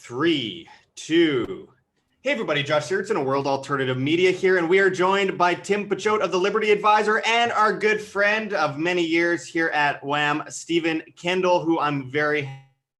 3, 2. Hey everybody, Josh Sigurdson, a World Alternative Media here, and we are joined by Tim Picciott of the Liberty Advisor and our good friend of many years here at WHAM, Stephen Kendal, who I'm very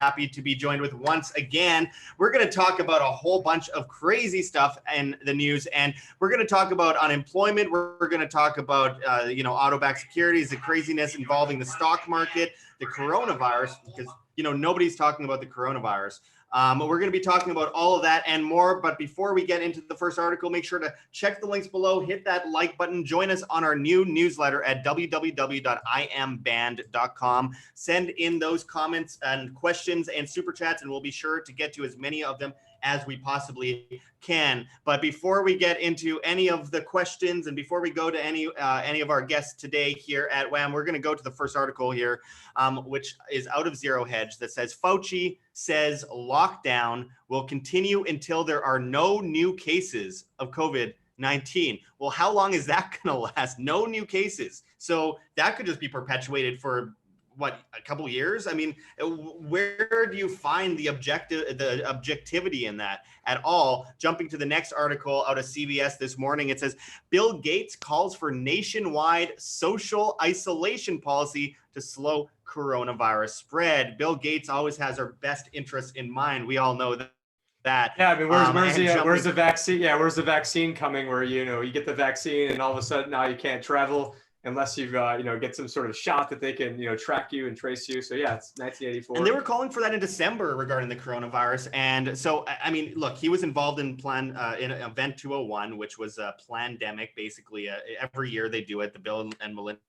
happy to be joined with once again. We're going to talk about a whole bunch of crazy stuff in the news, and we're going to talk about unemployment. We're going to talk about, auto-backed securities, the craziness involving the stock market, the coronavirus, because, nobody's talking about the coronavirus. We're going to be talking about all of that and more. But before we get into the first article, make sure to check the links below, hit that like button, join us on our new newsletter at www.iamband.com. Send in those comments and questions and super chats, and we'll be sure to get to as many of them as we possibly can. But before we get into any of the questions and before we go to any of our guests today here at WHAM, we're going to go to the first article here, which is out of Zero Hedge, that says Fauci says lockdown will continue until there are no new cases of COVID-19. Well, how long is that going to last? No new cases. So that could just be perpetuated for a couple of years? I mean, where do you find the objectivity in that at all? Jumping to the next article out of CBS this morning, it says Bill Gates calls for nationwide social isolation policy to slow coronavirus spread. Bill Gates always has our best interests in mind. We all know that. Yeah, I mean, where's the vaccine? Yeah, where's the vaccine coming? Where you get the vaccine and all of a sudden now you can't travel unless you've get some sort of shot that they can track you and trace you. So yeah, it's 1984. And they were calling for that in December regarding the coronavirus. And so I mean, look, he was involved in in Event 201, which was a plandemic. Basically, every year they do it. The Bill and Melinda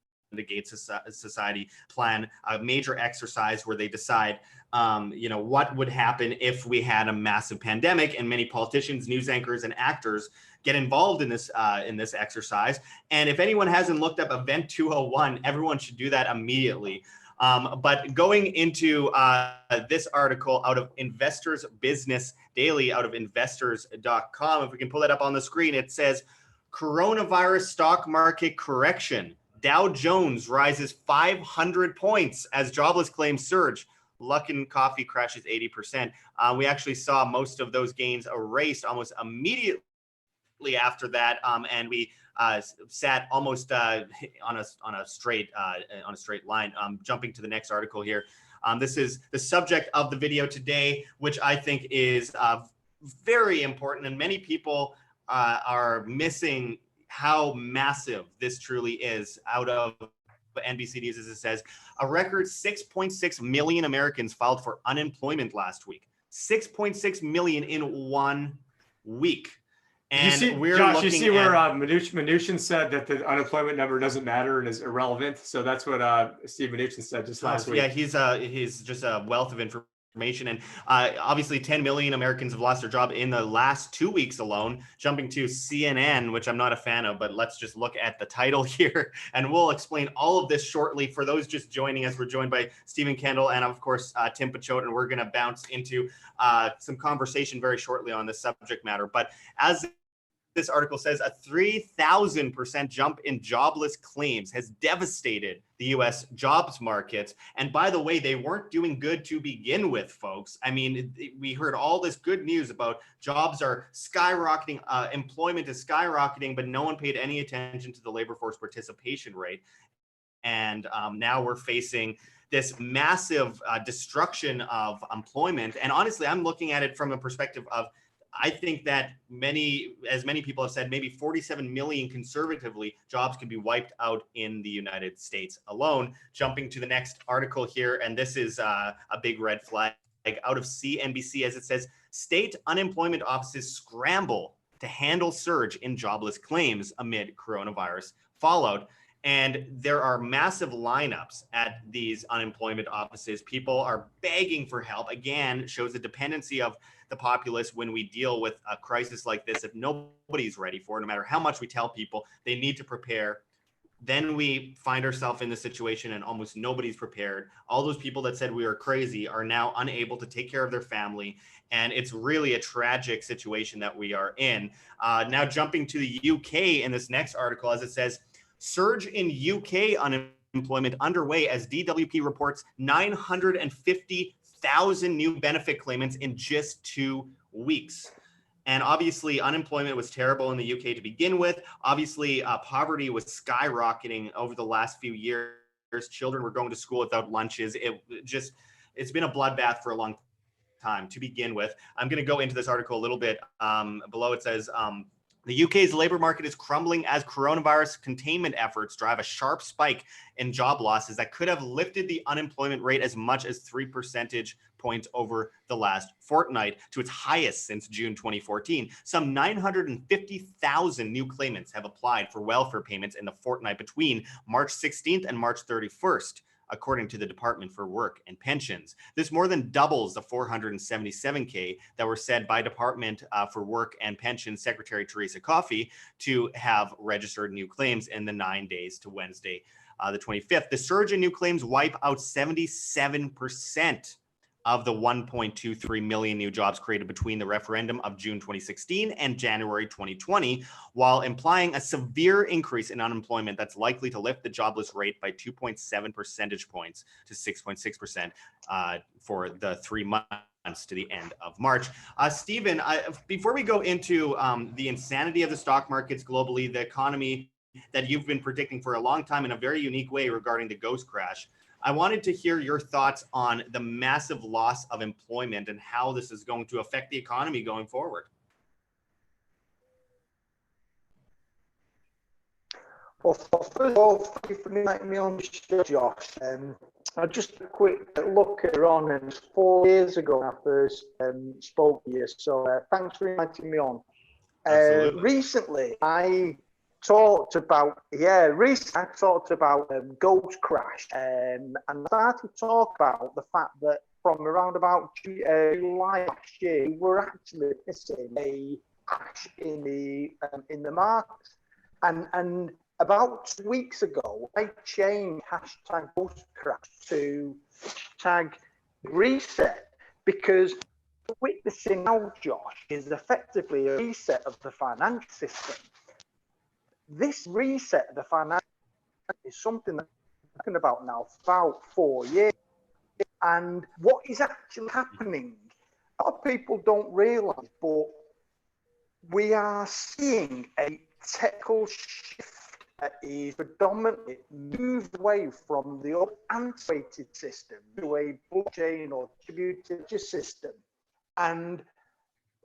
Gates Society plan a major exercise where they decide what would happen if we had a massive pandemic, and many politicians, news anchors, and actors get involved in this exercise. And if anyone hasn't looked up Event 201, everyone should do that immediately. But going into this article out of Investors Business Daily, out of investors.com, if we can pull that up on the screen, it says coronavirus stock market correction. Dow Jones rises 500 points as jobless claims surge. Luckin Coffee crashes 80%. We actually saw most of those gains erased almost immediately after that, and we sat almost on a straight line. Jumping to the next article here. This is the subject of the video today, which I think is very important, and many people are missing how massive this truly is. Out of NBC News, as it says, a record 6.6 million Americans filed for unemployment last week. 6.6 million in 1 week. And you see where Mnuchin said that the unemployment number doesn't matter and is irrelevant. So that's what Steve Mnuchin said just last week. Yeah, he's just a wealth of information. And obviously 10 million Americans have lost their job in the last 2 weeks alone. Jumping to CNN, which I'm not a fan of, but let's just look at the title here, and we'll explain all of this shortly. For those just joining us, we're joined by Stephen Kendal and, of course, Tim Picciott, and we're going to bounce into some conversation very shortly on this subject matter. But as this article says, a 3,000% jump in jobless claims has devastated the U.S. jobs markets. And by the way, they weren't doing good to begin with, folks. I mean, we heard all this good news about jobs are skyrocketing, employment is skyrocketing, but no one paid any attention to the labor force participation rate. And now we're facing this massive destruction of employment. And honestly, I'm looking at it from a perspective of, I think that many people have said, maybe 47 million conservatively jobs could be wiped out in the United States alone. Jumping to the next article here, and this is a big red flag out of CNBC, as it says, state unemployment offices scramble to handle surge in jobless claims amid coronavirus fallout. And there are massive lineups at these unemployment offices. People are begging for help. Again, shows the dependency of the populace when we deal with a crisis like this. If nobody's ready for it, no matter how much we tell people they need to prepare, then we find ourselves in this situation and almost nobody's prepared. All those people that said we were crazy are now unable to take care of their family. And it's really a tragic situation that we are in. Now jumping to the UK in this next article, as it says, surge in UK unemployment underway as DWP reports 950 1,000 new benefit claimants in just 2 weeks. And obviously, unemployment was terrible in the UK to begin with. Obviously, poverty was skyrocketing over the last few years. Children were going to school without lunches. It's been a bloodbath for a long time to begin with. I'm going to go into this article a little bit. Below it says, the UK's labor market is crumbling as coronavirus containment efforts drive a sharp spike in job losses that could have lifted the unemployment rate as much as 3 percentage points over the last fortnight to its highest since June 2014. Some 950,000 new claimants have applied for welfare payments in the fortnight between March 16th and March 31st. According to the Department for Work and Pensions. This more than doubles the 477K that were said by Department for Work and Pensions Secretary Teresa Coffey to have registered new claims in the 9 days to Wednesday, the 25th. The surge in new claims wipe out 77% of the 1.23 million new jobs created between the referendum of June 2016 and January 2020, while implying a severe increase in unemployment that's likely to lift the jobless rate by 2.7 percentage points to 6.6% for the 3 months to the end of March. Stephen, before we go into the insanity of the stock markets globally, the economy that you've been predicting for a long time in a very unique way regarding the ghost crash, I wanted to hear your thoughts on the massive loss of employment and how this is going to affect the economy going forward. Well, first of all, thank you for inviting me on the show, Josh. Just a quick look at on, and 4 years ago when I first spoke to you, so thanks for inviting me on. Recently, I talked about ghost crash, and I started to talk about the fact that from around about July last year, we were actually missing a crash in the market, and about 2 weeks ago, I changed hashtag ghost crash to hashtag reset, because what we're witnessing now, Josh, is effectively a reset of the financial system. This reset of the financial is something that I'm talking about now for about 4 years. And what is actually happening, a lot of people don't realize, but we are seeing a technical shift that is predominantly moved away from the old antiquated system to a blockchain or distributed system. And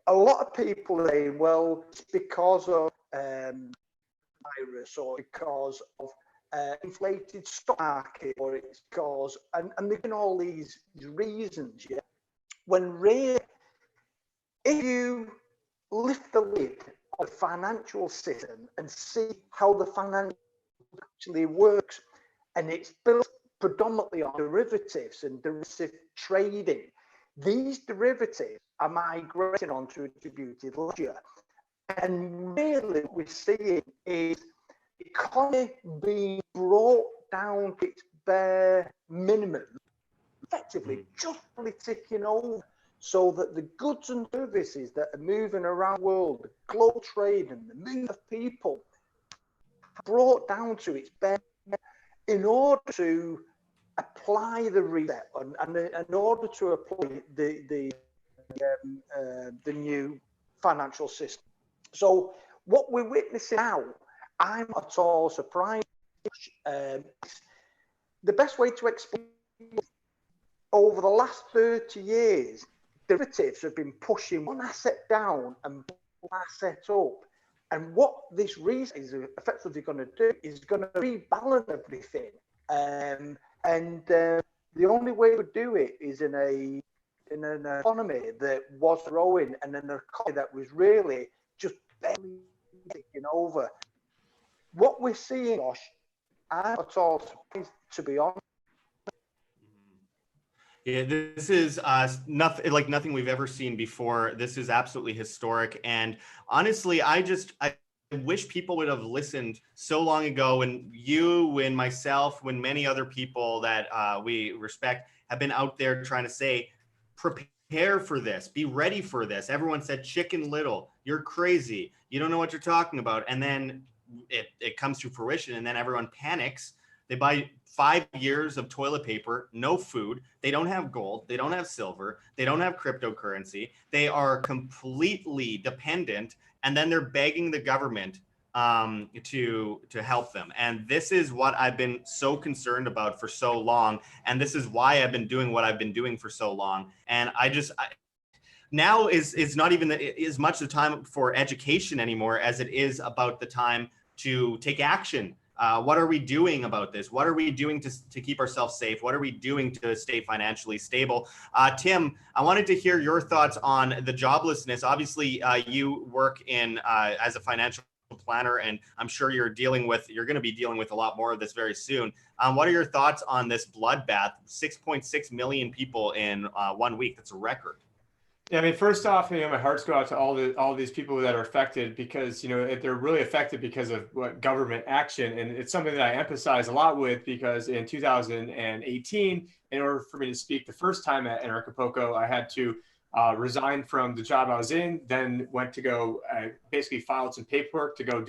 a lot of people are saying, well, it's because of virus, or because of inflated stock market, or it's because, and they're giving all these reasons, yeah. When really, if you lift the lid of the financial system and see how the financial actually works, and it's built predominantly on derivatives and derivative trading, these derivatives are migrating onto a distributed ledger. And really what we're seeing is the economy being brought down to its bare minimum, effectively just really ticking over, so that the goods and services that are moving around the world, the global trade and the movement of people, are brought down to its bare minimum in order to apply the reset and in order to apply the new financial system. So what we're witnessing now, I'm not at all surprised. The best way to explain it, over the last 30 years, derivatives have been pushing one asset down and one asset up. And what this reason is effectively going to do is going to rebalance everything. And the only way to do it is in an economy that was growing, and an economy that was really just barely taking over. What we're seeing, Josh, I'm not at all surprised, to be honest. Yeah, this is nothing we've ever seen before. This is absolutely historic. And honestly, I wish people would have listened so long ago when you, when myself, when many other people that we respect have been out there trying to say, prepare for this, be ready for this. Everyone said, Chicken Little, you're crazy, you don't know what you're talking about. And then it comes to fruition, and then everyone panics. They buy 5 years of toilet paper, no food. They don't have gold. They don't have silver. They don't have cryptocurrency. They are completely dependent. And then they're begging the government to help them. And this is what I've been so concerned about for so long. And this is why I've been doing what I've been doing for so long. And now is not even as much the time for education anymore as it is about the time to take action. What are we doing about this? What are we doing to keep ourselves safe? What are we doing to stay financially stable? Tim, I wanted to hear your thoughts on the joblessness. Obviously, you work in as a financial planner, and I'm sure you're going to be dealing with a lot more of this very soon. What are your thoughts on this bloodbath? 6.6 million people in 1 week. That's a record. Yeah, I mean, first off, my hearts go out to all these people that are affected, because they're really affected because of what government action, and it's something that I emphasize a lot with, because in 2018, in order for me to speak the first time at AnarchoVegas, I had to resign from the job I was in, then went to go basically filed some paperwork to go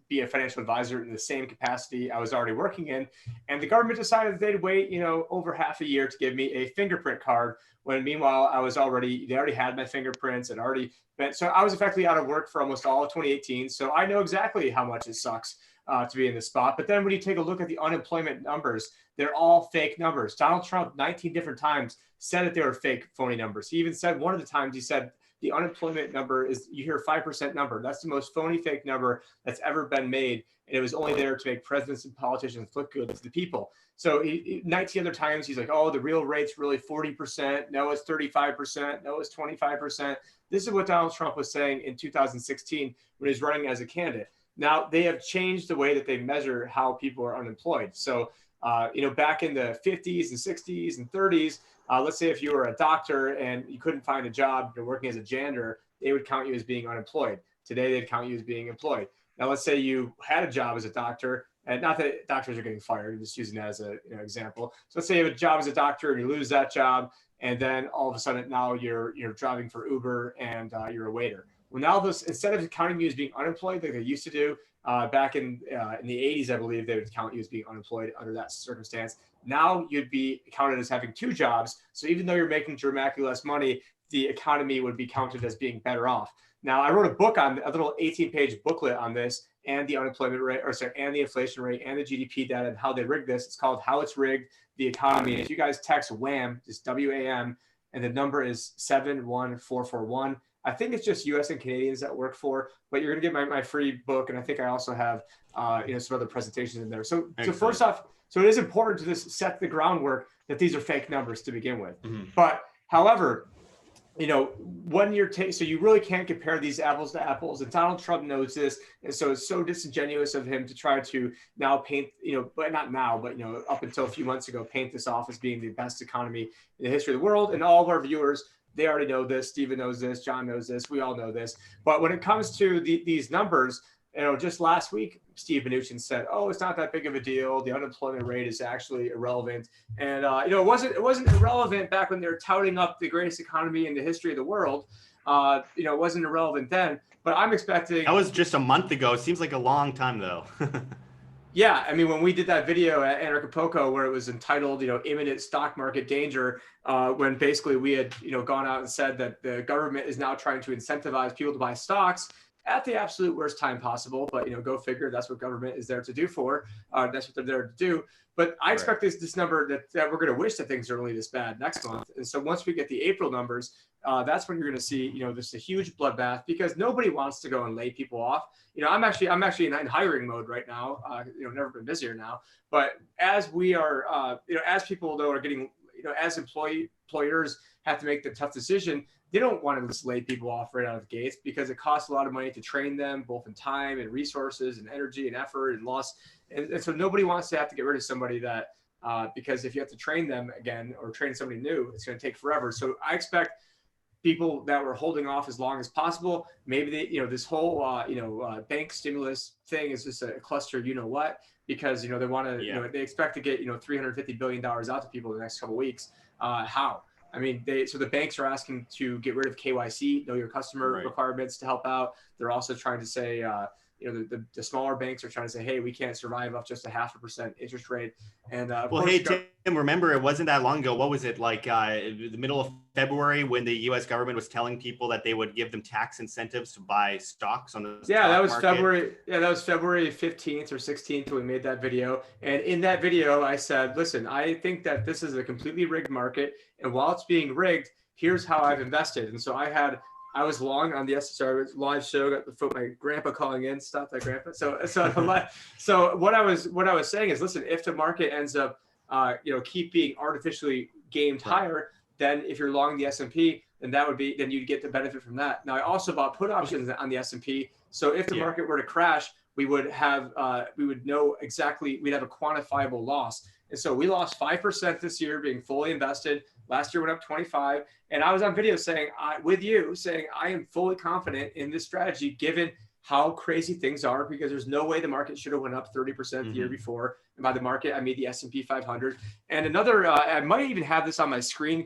be a financial advisor in the same capacity I was already working in. And the government decided they'd wait, over half a year to give me a fingerprint card, when meanwhile they already had my fingerprints and already been, so I was effectively out of work for almost all of 2018. So I know exactly how much it sucks to be in this spot. But then when you take a look at the unemployment numbers, they're all fake numbers. Donald Trump, 19 different times, said that they were fake, phony numbers. He even said one of the times, he said the unemployment number is, you hear 5% number. That's the most phony, fake number that's ever been made. And it was only there to make presidents and politicians look good to the people. So 19 other times, he's like, oh, the real rate's really 40%. No, it's 35%. No, it's 25%. This is what Donald Trump was saying in 2016 when he was running as a candidate. Now, they have changed the way that they measure how people are unemployed. So, back in the 50s and 60s and 30s, let's say if you were a doctor and you couldn't find a job, you're working as a janitor, they would count you as being unemployed. Today, they'd count you as being employed. Now, let's say you had a job as a doctor, and not that doctors are getting fired, I'm just using that as an example. So let's say you have a job as a doctor and you lose that job, and then all of a sudden now you're driving for Uber and you're a waiter. Well, now instead of counting you as being unemployed like they used to do back in the 80s, I believe they would count you as being unemployed under that circumstance. Now you'd be counted as having two jobs. So even though you're making dramatically less money, the economy would be counted as being better off. Now, I wrote a book on a little 18-page booklet on this, and the unemployment rate, and the inflation rate, and the GDP data, and how they rigged this. It's called How It's Rigged, the Economy. And if you guys text WHAM, just WAM, and the number is 71441. I think it's just US and Canadians that work for, but you're going to get my free book. And I think I also have, some other presentations in there. So first off, so it is important to just set the groundwork that these are fake numbers to begin with. Mm-hmm. But however, when you're so you really can't compare these apples to apples, and Donald Trump knows this. And so it's so disingenuous of him to try to now paint, but not now, but, up until a few months ago, paint this off as being the best economy in the history of the world. And all of our viewers, they already know this. Stephen knows this. John knows this. We all know this. But when it comes to these numbers, just last week, Steve Mnuchin said, "Oh, it's not that big of a deal. The unemployment rate is actually irrelevant." And it wasn't irrelevant back when they were touting up the greatest economy in the history of the world. It wasn't irrelevant then. But I'm expecting that was just a month ago. It seems like a long time though. Yeah, I mean, when we did that video at AnarchoVegas where it was entitled, imminent stock market danger, when basically we had, gone out and said that the government is now trying to incentivize people to buy stocks at the absolute worst time possible. But, go figure, that's what government is there to do for. That's what they're there to do. But I expect this number that we're going to wish that things are only this bad next month. And so once we get the April numbers, that's when you're going to see, this a huge bloodbath, because nobody wants to go and lay people off. I'm actually in hiring mode right now. Never been busier now. But as we are, as people though are getting, as employers have to make the tough decision, they don't want to just lay people off right out of the gates, because it costs a lot of money to train them, both in time and resources and energy and effort and loss. And so nobody wants to have to get rid of somebody that, because if you have to train them again or train somebody new, it's going to take forever. So I expect people that were holding off as long as possible. Maybe they, this whole, bank stimulus thing is just a cluster, because, they want to, they expect to get, $350 billion out to people in the next couple of weeks. How? I mean, so the banks are asking to get rid of KYC, know your customer requirements to help out. They're also trying to say, the smaller banks are trying to say, hey, we can't survive off just a 0.5% interest rate. And well, hey, Tim, remember, it wasn't that long ago. What was it, like the middle of February, when the U.S. government was telling people that they would give them tax incentives to buy stocks on the stock that was market? February. Yeah, that was February 15th or 16th when we made that video. And in that video, I said, listen, I think that this is a completely rigged market. And while it's being rigged, here's how I've invested. And so I was long on the live show, got the foot, my grandpa calling in, stop that grandpa. So what I was saying is, listen, if the market ends up, keep being artificially gamed higher, then if you're long the S&P, then then you'd get the benefit from that. Now, I also bought put options on the S&P. So if the market were to crash, we would know exactly, we'd have a quantifiable loss. And so we lost 5% this year being fully invested. Last year went up 25. And I was on video saying, I am fully confident in this strategy, given how crazy things are, because there's no way the market should have went up 30% the year before. And by the market, I mean the S&P 500. And another, I might even have this on my screen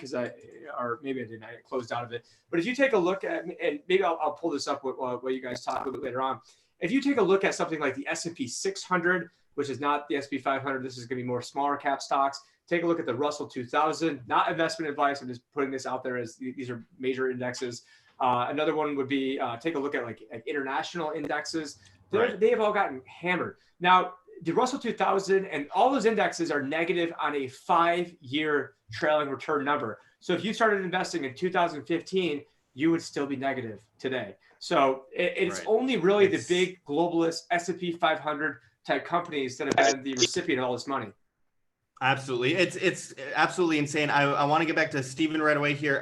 or maybe I didn't, I closed out of it. But if you take a look at, and maybe I'll pull this up while you guys talk a little bit later on. If you take a look at something like the S&P 600, which is not the S&P 500, this is going to be more smaller cap stocks. Take a look at the Russell 2000, not investment advice. I'm just putting this out there as these are major indexes. Another one would be take a look at like international indexes. They have all gotten hammered. Now, the Russell 2000 and all those indexes are negative on a 5-year trailing return number. So if you started investing in 2015, you would still be negative today. So it's only really the big globalist S&P 500 type companies that have been the recipient of all this money. Absolutely. It's absolutely insane. I want to get back to Stephen right away here.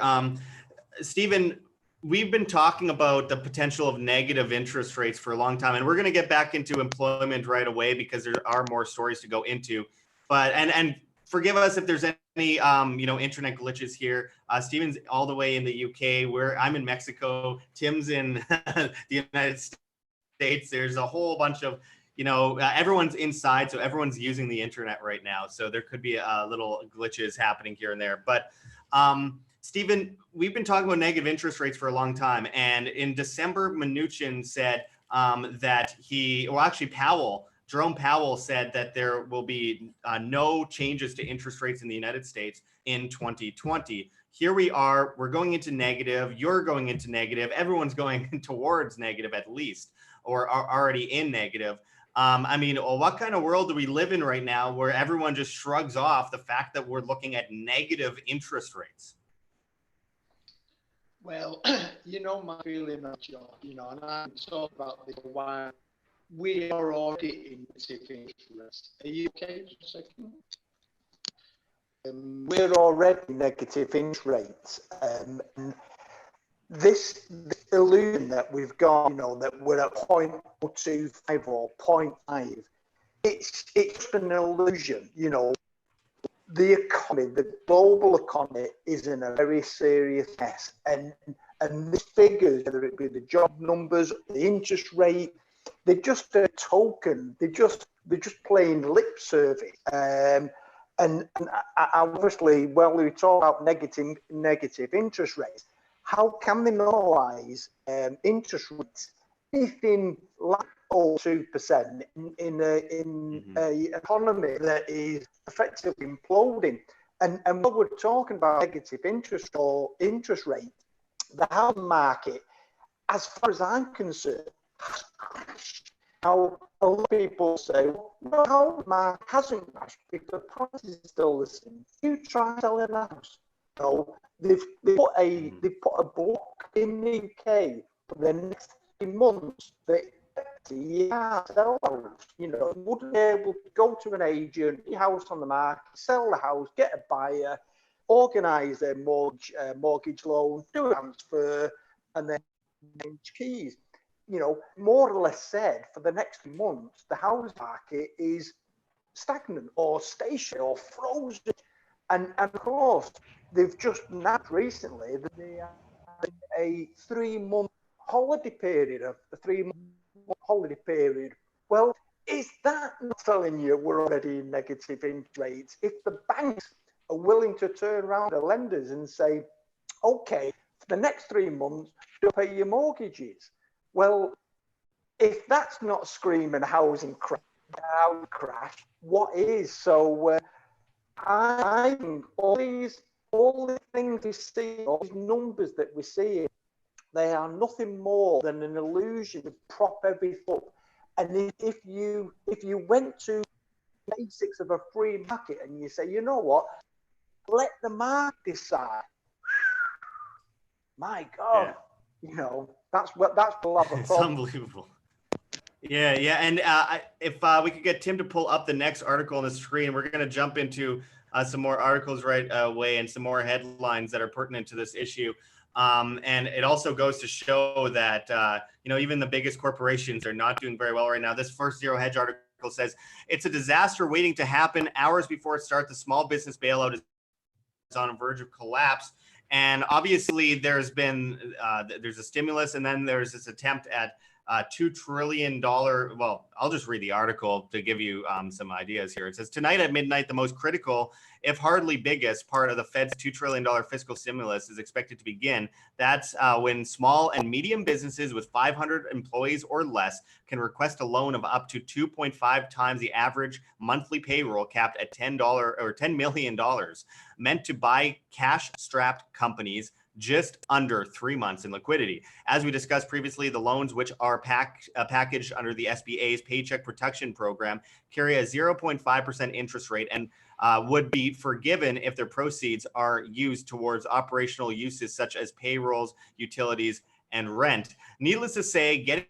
Stephen, we've been talking about the potential of negative interest rates for a long time, and we're going to get back into employment right away because there are more stories to go into. But and forgive us if there's any internet glitches here. Stephen's all the way in the UK, where I'm in Mexico. Tim's in the United States. There's a whole bunch of everyone's inside, so everyone's using the internet right now. So there could be little glitches happening here and there. But Stephen, we've been talking about negative interest rates for a long time. And in December, Mnuchin said that Jerome Powell said that there will be no changes to interest rates in the United States in 2020. Here we are, we're going into negative, you're going into negative, everyone's going towards negative at least, or are already in negative. What kind of world do we live in right now where everyone just shrugs off the fact that we're looking at negative interest rates? Well, my feeling on John, and I talk about this why we are already in negative interest. Are you okay for a second? We're already negative interest rates. This illusion that we've got, that we're at 0.25 or 0.5, it's just an illusion. The economy, the global economy, is in a very serious mess, and the figures, whether it be the job numbers, the interest rate, they're just a token. They're just playing lip service. And obviously, we talk about negative interest rates. How can they normalize interest rates anything like 2% in an economy that is effectively imploding? And when we're talking about negative interest or interest rate, the housing market, as far as I'm concerned, has crashed. Now, a lot of people say, well, the housing market hasn't crashed because the price is still the same. You try selling a house. They've put a block in the UK for the next 3 months that sell a house. Wouldn't be able to go to an agent, your house on the market, sell the house, get a buyer, organise their mortgage loan, do a transfer, and then change keys. More or less said, for the next months, the house market is stagnant or stationary or frozen. And of course, they've just announced recently that they have a 3-month holiday period, Well, is that not telling you we're already in negative interest rates? If the banks are willing to turn around to lenders and say, okay, for the next 3 months, you'll pay your mortgages. Well, if that's not screaming housing crash, what is? So I think all the things we see, all these numbers that we're seeing, they are nothing more than an illusion to prop everything up. And if you went to the basics of a free market and you say, you know what, let the market decide. My God, you know, that's what we'll have a problem. It's unbelievable. Yeah, and if we could get Tim to pull up the next article on the screen, we're going to jump into some more articles right away and some more headlines that are pertinent to this issue. And it also goes to show that, you know, even the biggest corporations are not doing very well right now. This first Zero Hedge article says it's a disaster waiting to happen. Hours before it starts, the small business bailout is on the verge of collapse. And obviously there's a stimulus, and then there's this attempt at $2 trillion. Well, I'll just read the article to give you some ideas here. It says, tonight at midnight, the most critical, if hardly biggest, part of the Fed's $2 trillion fiscal stimulus is expected to begin. That's when small and medium businesses with 500 employees or less can request a loan of up to 2.5 times the average monthly payroll, capped at $10 million, meant to buy cash-strapped companies just under 3 months in liquidity. As we discussed previously, the loans, which are packaged under the SBA's Paycheck Protection Program, carry a 0.5% interest rate and would be forgiven if their proceeds are used towards operational uses such as payrolls, utilities, and rent. Needless to say, getting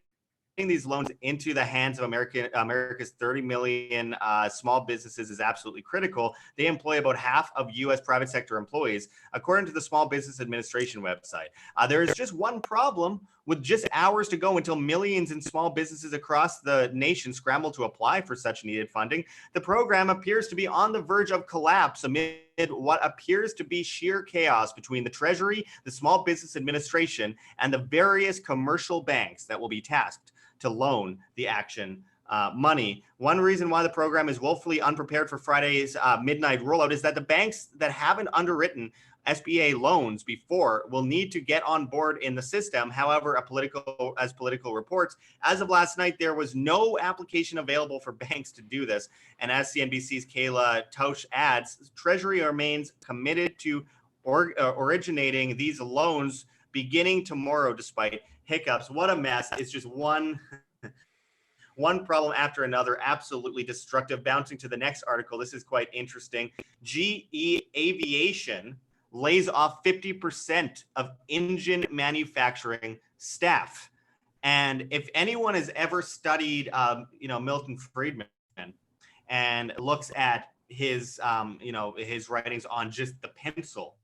these loans into the hands of America's 30 million small businesses is absolutely critical. They employ about half of U.S. private sector employees, according to the Small Business Administration website. There is just one problem. With just hours to go until millions in small businesses across the nation scramble to apply for such needed funding, the program appears to be on the verge of collapse amid what appears to be sheer chaos between the Treasury, the Small Business Administration, and the various commercial banks that will be tasked to loan the action money. One reason why the program is woefully unprepared for Friday's midnight rollout is that the banks that haven't underwritten SBA loans before will need to get on board in the system. However, political reports, as of last night, there was no application available for banks to do this. And as CNBC's Kayla Tausch adds, Treasury remains committed to originating these loans beginning tomorrow, despite hiccups. What a mess. It's just one problem after another, absolutely destructive. Bouncing to the next article, this is quite interesting. GE Aviation lays off 50% of engine manufacturing staff. And if anyone has ever studied, Milton Friedman and looks at his, his writings on just the pencil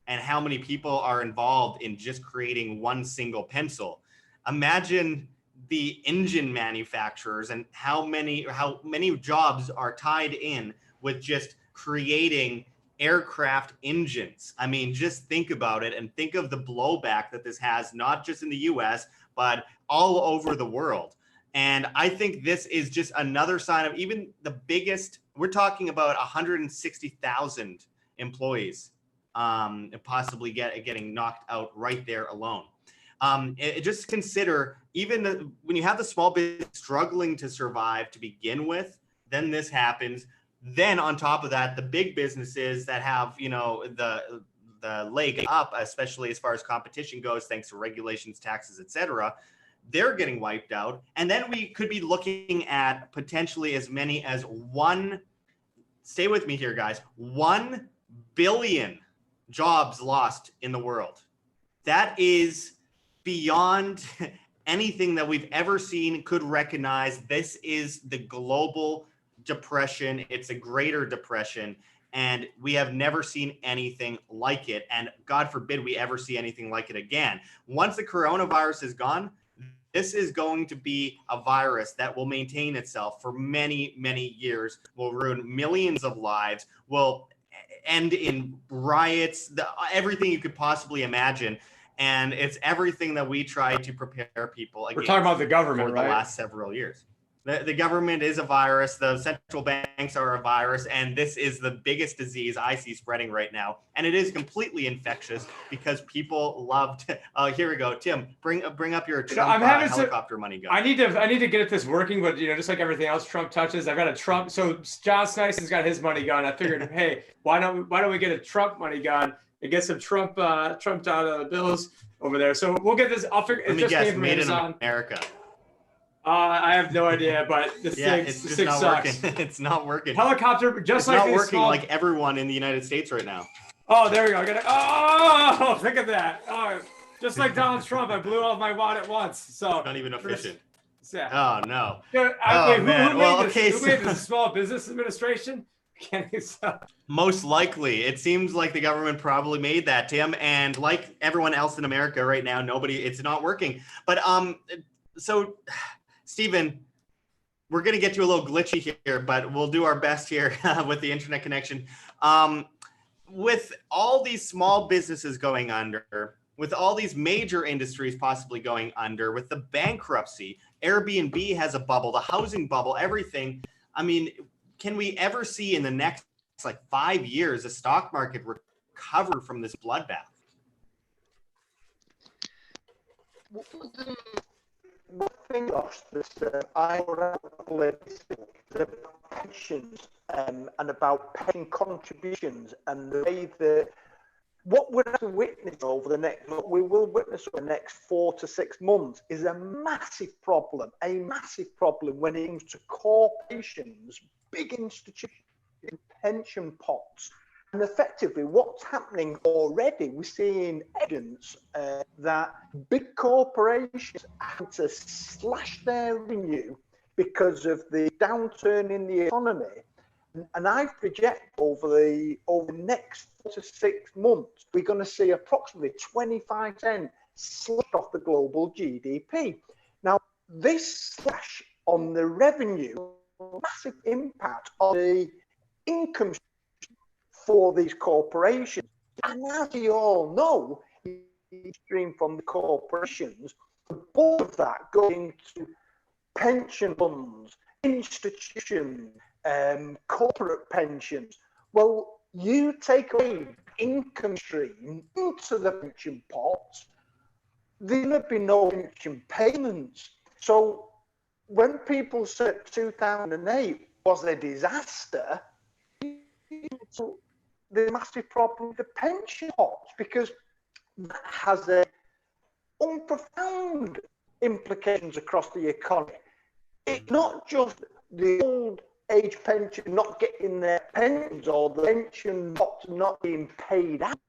and how many people are involved in just creating one single pencil, imagine the engine manufacturers and how many jobs are tied in with just creating aircraft engines. I mean, just think about it and think of the blowback that this has, not just in the US, but all over the world. And I think this is just another sign of even the biggest, we're talking about 160,000 employees possibly getting knocked out right there alone. Just consider, even when you have the small business struggling to survive to begin with, then this happens. Then on top of that, the big businesses that have, the leg up, especially as far as competition goes, thanks to regulations, taxes, etc., they're getting wiped out. And then we could be looking at potentially as many as stay with me here, guys, 1 billion jobs lost in the world. That is beyond anything that we've ever seen, could recognize. This is the global depression. It's a greater depression, and we have never seen anything like it. And God forbid we ever see anything like it again. Once the coronavirus is gone, this is going to be a virus that will maintain itself for many, many years, will ruin millions of lives, will end in riots, everything you could possibly imagine. And it's everything that we try to prepare people against. We're talking about the government, for right? the last several years. The government is a virus. The central banks are a virus. And this is the biggest disease I see spreading right now. And it is completely infectious because people love to, here we go. Tim, bring up your Trump helicopter money gun. I need to get this working, but just like everything else Trump touches, I've got a Trump. So John Snyson's got his money gun. I figured, hey, why don't we get a Trump money gun and get some Trump dollar bills over there? So we'll get this. I'll figure. Let me guess, made in America. I have no idea, but this thing not sucks. Working. It's not working. Helicopter, just like not working like everyone in the United States right now. Oh, there we go. Oh, look at that. Oh, just like Donald Trump, I blew off my wad at once. So not even efficient. Yeah. Oh no. Who made this? Small Business Administration? Most likely. It seems like the government probably made that, Tim. And like everyone else in America right now, it's not working. But so Stephen, we're going to get you a little glitchy here, but we'll do our best here with the internet connection. With all these small businesses going under, with all these major industries possibly going under, with the bankruptcy, Airbnb has a bubble, the housing bubble, everything. I mean, can we ever see in the next 5 years the stock market recover from this bloodbath? One thing that I read the pensions and about pension contributions and the way that what we're going to witness over the next 4 to 6 months is a massive problem when it comes to corporations, big institutions, pension pots. And effectively, what's happening already, we're seeing evidence that big corporations have to slash their revenue because of the downturn in the economy. And I project over the next 4 to 6 months, we're going to see approximately 25% slash off the global GDP. Now, this slash on the revenue, massive impact on the income for these corporations. And as you all know, stream from the corporations, the bulk of that going to pension funds, institutions, corporate pensions. Well, you take away income stream into the pension pot, there'll be no pension payments. So when people said 2008 was a disaster, so the massive problem with the pension pots, because that has a profound implications across the economy. It's not just the old age pension not getting their pensions or the pension pots not being paid out.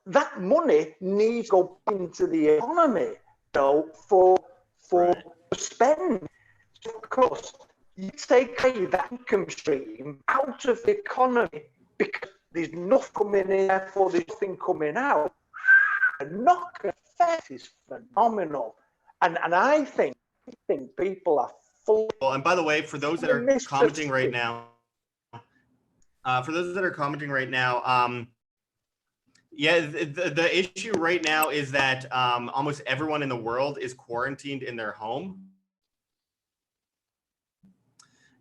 That money needs to go into the economy, for spend. So of course, you take away that income stream out of the economy because there's nothing coming in, therefore there's nothing coming out. The knock effect is phenomenal. And I think people are full. Well, and by the way, for those that are commenting right now, yeah, the issue right now is that almost everyone in the world is quarantined in their home.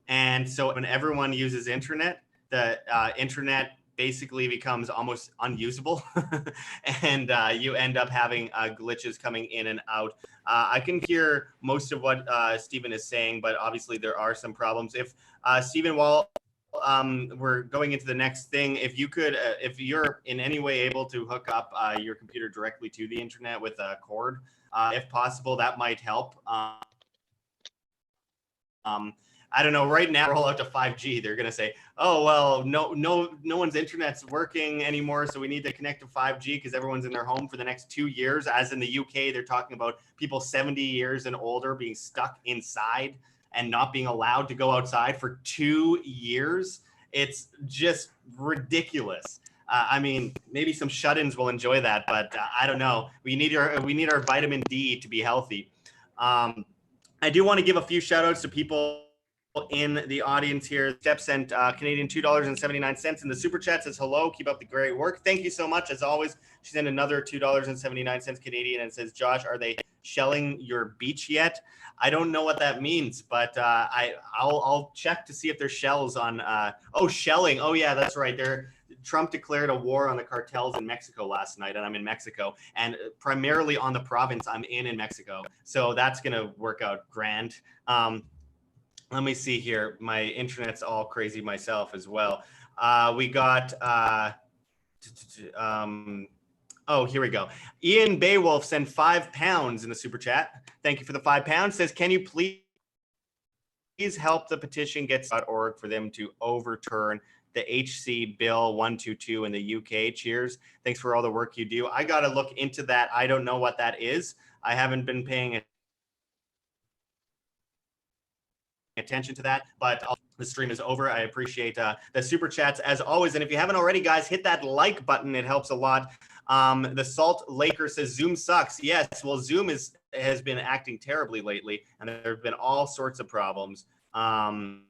And so when everyone uses internet, the internet basically becomes almost unusable and you end up having glitches coming in and out. I can hear most of what Stephen is saying, but obviously there are some problems. If Stephen, while we're going into the next thing, if you could, if you're in any way able to hook up your computer directly to the internet with a cord, if possible, that might help. I don't know. Right now, roll out to 5G. They're going to say, "Oh well, no one's internet's working anymore, so we need to connect to 5G because everyone's in their home for the next 2 years." As in the UK, they're talking about people 70 years and older being stuck inside and not being allowed to go outside for 2 years. It's just ridiculous. I mean, maybe some shut-ins will enjoy that, but I don't know. We need our vitamin D to be healthy. I do want to give a few shout-outs to people in the audience here. Steph sent Canadian $2.79 in the super chat, says hello, keep up the great work. Thank you so much. As always, she sent another $2.79 Canadian and says, Josh, are they shelling your beach yet? I don't know what that means, but I'll check to see if there's shells on shelling. Oh yeah, that's right. Trump declared a war on the cartels in Mexico last night, and I'm in Mexico, and primarily on the province I'm in Mexico. So that's gonna work out grand. Let me see here. My internet's all crazy myself as well. We got, here we go. Ian Baywolf sent £5 in the super chat. Thank you for the £5. Says, can you please help the petition get.org for them to overturn the HC Bill 122 in the UK? Cheers. Thanks for all the work you do. I got to look into that. I don't know what that is. I haven't been paying attention to that, but the stream is over. I appreciate the super chats as always. And if you haven't already, guys, hit that like button. It helps a lot. The Salt Laker says Zoom sucks. Yes, well, Zoom has been acting terribly lately, and there have been all sorts of problems. But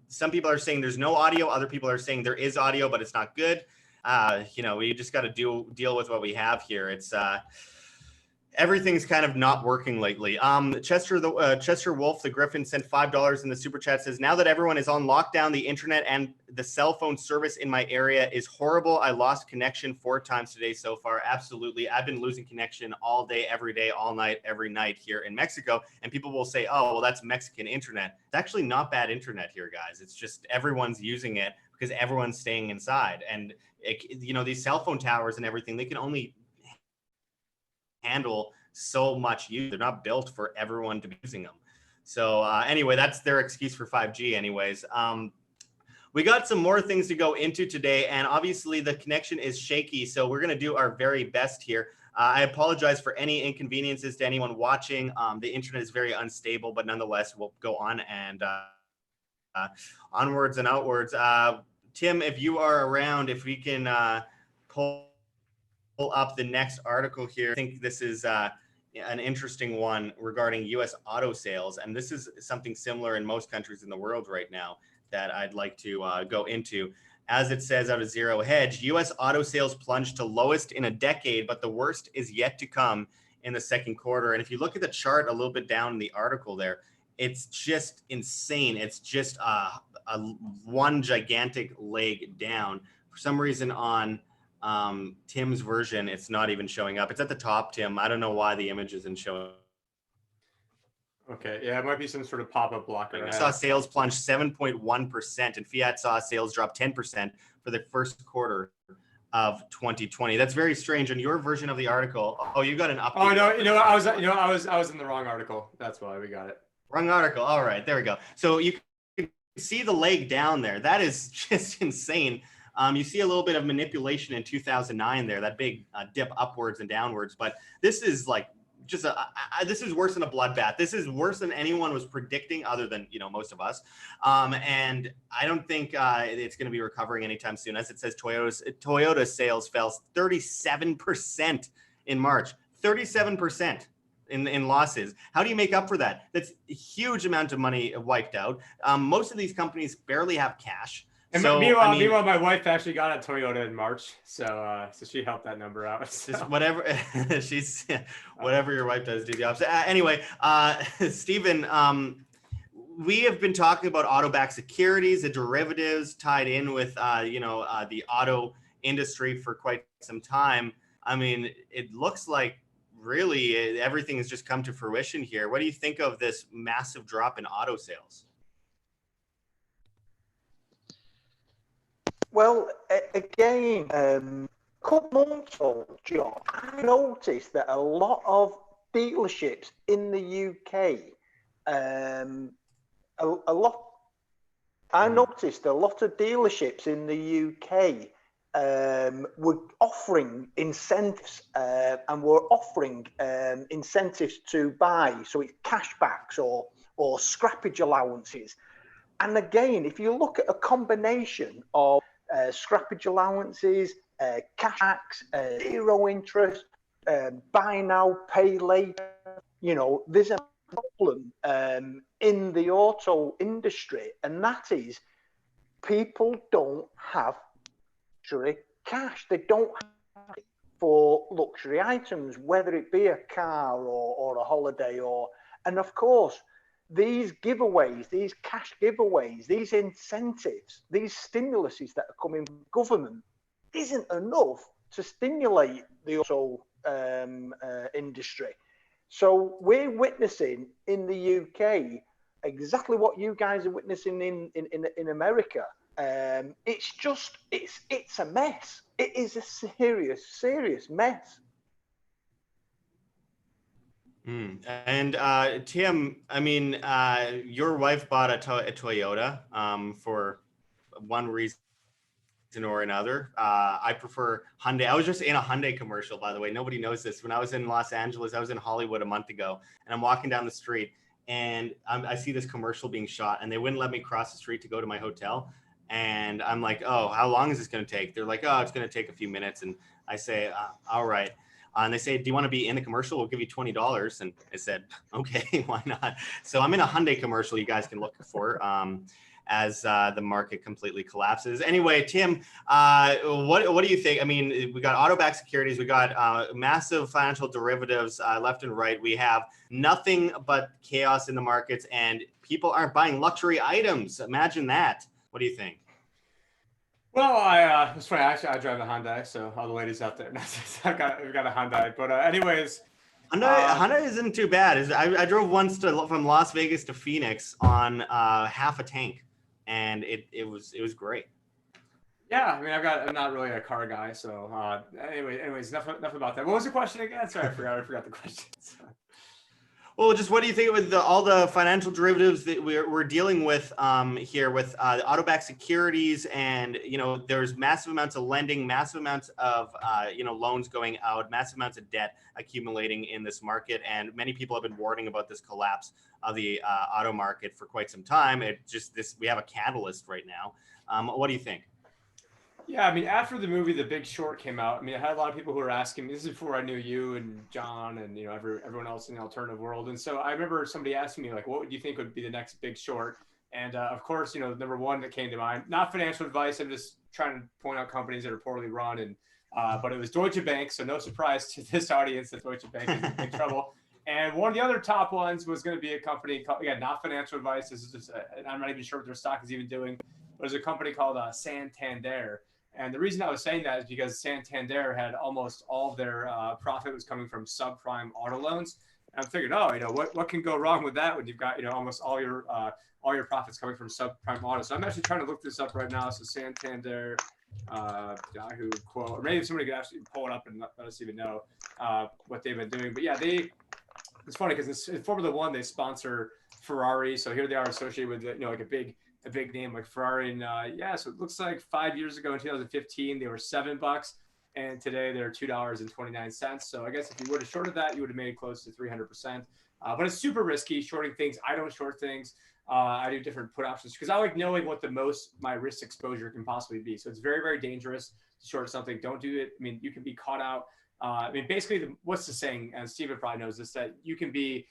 some people are saying there's no audio. Other people are saying there is audio, but it's not good. We just got to deal with what we have here. It's everything's kind of not working lately. Chester Wolf, the Griffin, sent $5 in the super chat, says, now that everyone is on lockdown, the internet and the cell phone service in my area is horrible. I lost connection 4 times today so far. Absolutely. I've been losing connection all day, every day, all night, every night here in Mexico. And people will say, oh, well, that's Mexican internet. It's actually not bad internet here, guys. It's just everyone's using it because everyone's staying inside. And, these cell phone towers and everything, they can only handle so much use. They're not built for everyone to be using them. So anyway, that's their excuse for 5G anyways. We got some more things to go into today, and obviously the connection is shaky, so we're going to do our very best here. I apologize for any inconveniences to anyone watching. The internet is very unstable, but nonetheless, we'll go on and onwards and outwards. Tim, if you are around, if we can pull up the next article here. I think this is an interesting one regarding U.S. auto sales, and this is something similar in most countries in the world right now that I'd like to go into. As it says out of Zero Hedge, U.S. auto sales plunged to lowest in a decade, but the worst is yet to come in the second quarter. And if you look at the chart a little bit down in the article there, it's just insane. It's just one gigantic leg down. For some reason on Tim's version, it's not even showing up. It's at the top, Tim. I don't know why the image isn't showing. Okay, yeah, it might be some sort of pop-up blocker. I saw sales plunge 7.1%, and Fiat saw sales drop 10% for the first quarter of 2020. That's very strange. On your version of the article, you got an update. Oh no, I was in the wrong article. That's why we got it. Wrong article. All right, there we go. So you can see the leg down there. That is just insane. You see a little bit of manipulation in 2009 there, that big dip upwards and downwards. But this is like just this is worse than a bloodbath. This is worse than anyone was predicting, other than most of us. And I don't think it's going to be recovering anytime soon. As it says, Toyota sales fell 37% in March. 37%. In losses. How do you make up for that? That's a huge amount of money wiped out. Most of these companies barely have cash. And so, meanwhile, my wife actually got a Toyota in March, so she helped that number out. So. Just whatever your wife does, do the opposite. Anyway, Stephen, we have been talking about auto-backed securities, the derivatives tied in with the auto industry for quite some time. I mean, it looks like really everything has just come to fruition here. What do you think of this massive drop in auto sales? Well, again, a couple months old, John, I noticed that a lot of dealerships in the UK, I noticed a lot of dealerships in the UK were offering incentives and were offering incentives to buy. So it's cashbacks or scrappage allowances. And again, if you look at a combination of scrappage allowances, cashbacks, zero interest, buy now, pay later, there's a problem in the auto industry, and that is people don't have luxury cash. They don't have it for luxury items, whether it be a car or a holiday, and of course, these giveaways, these cash giveaways, these incentives, these stimuluses that are coming from government isn't enough to stimulate the auto industry. So we're witnessing in the UK exactly what you guys are witnessing in America. It's a mess. It is a serious mess. And Tim, I mean, your wife bought a Toyota for one reason or another. I prefer Hyundai. I was just in a Hyundai commercial, by the way. Nobody knows this. When I was in Los Angeles, I was in Hollywood a month ago, and I'm walking down the street, and I see this commercial being shot, and they wouldn't let me cross the street to go to my hotel. And I'm like, oh, how long is this going to take? They're like, oh, it's going to take a few minutes. And I say, all right. And they say, do you want to be in the commercial? We'll give you $20. And I said, okay, why not? So I'm in a Hyundai commercial you guys can look for as the market completely collapses. Anyway, Tim, what do you think? I mean, we got auto-backed securities. We got massive financial derivatives left and right. We have nothing but chaos in the markets, and people aren't buying luxury items. Imagine that. What do you think? Well, it's funny. Actually, I drive a Hyundai, so all the ladies out there, we've got a Hyundai. But anyways, Hyundai isn't too bad. I drove once from Las Vegas to Phoenix on half a tank, and it was great. Yeah, I mean, I'm not really a car guy, so anyways, enough about that. What was the question again? Sorry, I forgot the question. Well, just what do you think with all the financial derivatives that we're dealing with here with the auto-backed securities, and there's massive amounts of lending, massive amounts of loans going out, massive amounts of debt accumulating in this market, and many people have been warning about this collapse of the auto market for quite some time. We have a catalyst right now. What do you think? Yeah, I mean, after the movie The Big Short came out, I mean, I had a lot of people who were asking me, this is before I knew you and John and, everyone else in the alternative world. And so I remember somebody asking me, like, what would you think would be the next Big Short? And of course, number one that came to mind, not financial advice. I'm just trying to point out companies that are poorly run. And but it was Deutsche Bank. So no surprise to this audience that Deutsche Bank is in big trouble. And one of the other top ones was going to be a company called, again, not financial advice. This is just, I'm not even sure what their stock is even doing. But there's a company called Santander. And the reason I was saying that is because Santander had almost all of their profit was coming from subprime auto loans. And I'm thinking, what can go wrong with that when you've got, almost all your profits coming from subprime auto. So I'm actually trying to look this up right now. So Santander, Yahoo quote, or maybe somebody could actually pull it up and let us even know what they've been doing. But yeah, it's funny because in Formula One, they sponsor Ferrari. So here they are associated with, like a big name like Ferrari. And so it looks like 5 years ago in 2015, they were $7, and today they're $2.29. So I guess if you would have shorted that, you would have made close to 300%. But it's super risky shorting things. I don't short things. I do different put options because I like knowing what my risk exposure can possibly be. So it's very, very dangerous to short something. Don't do it. I mean, you can be caught out. Basically, what's the saying? And Stephen probably knows this, that you can be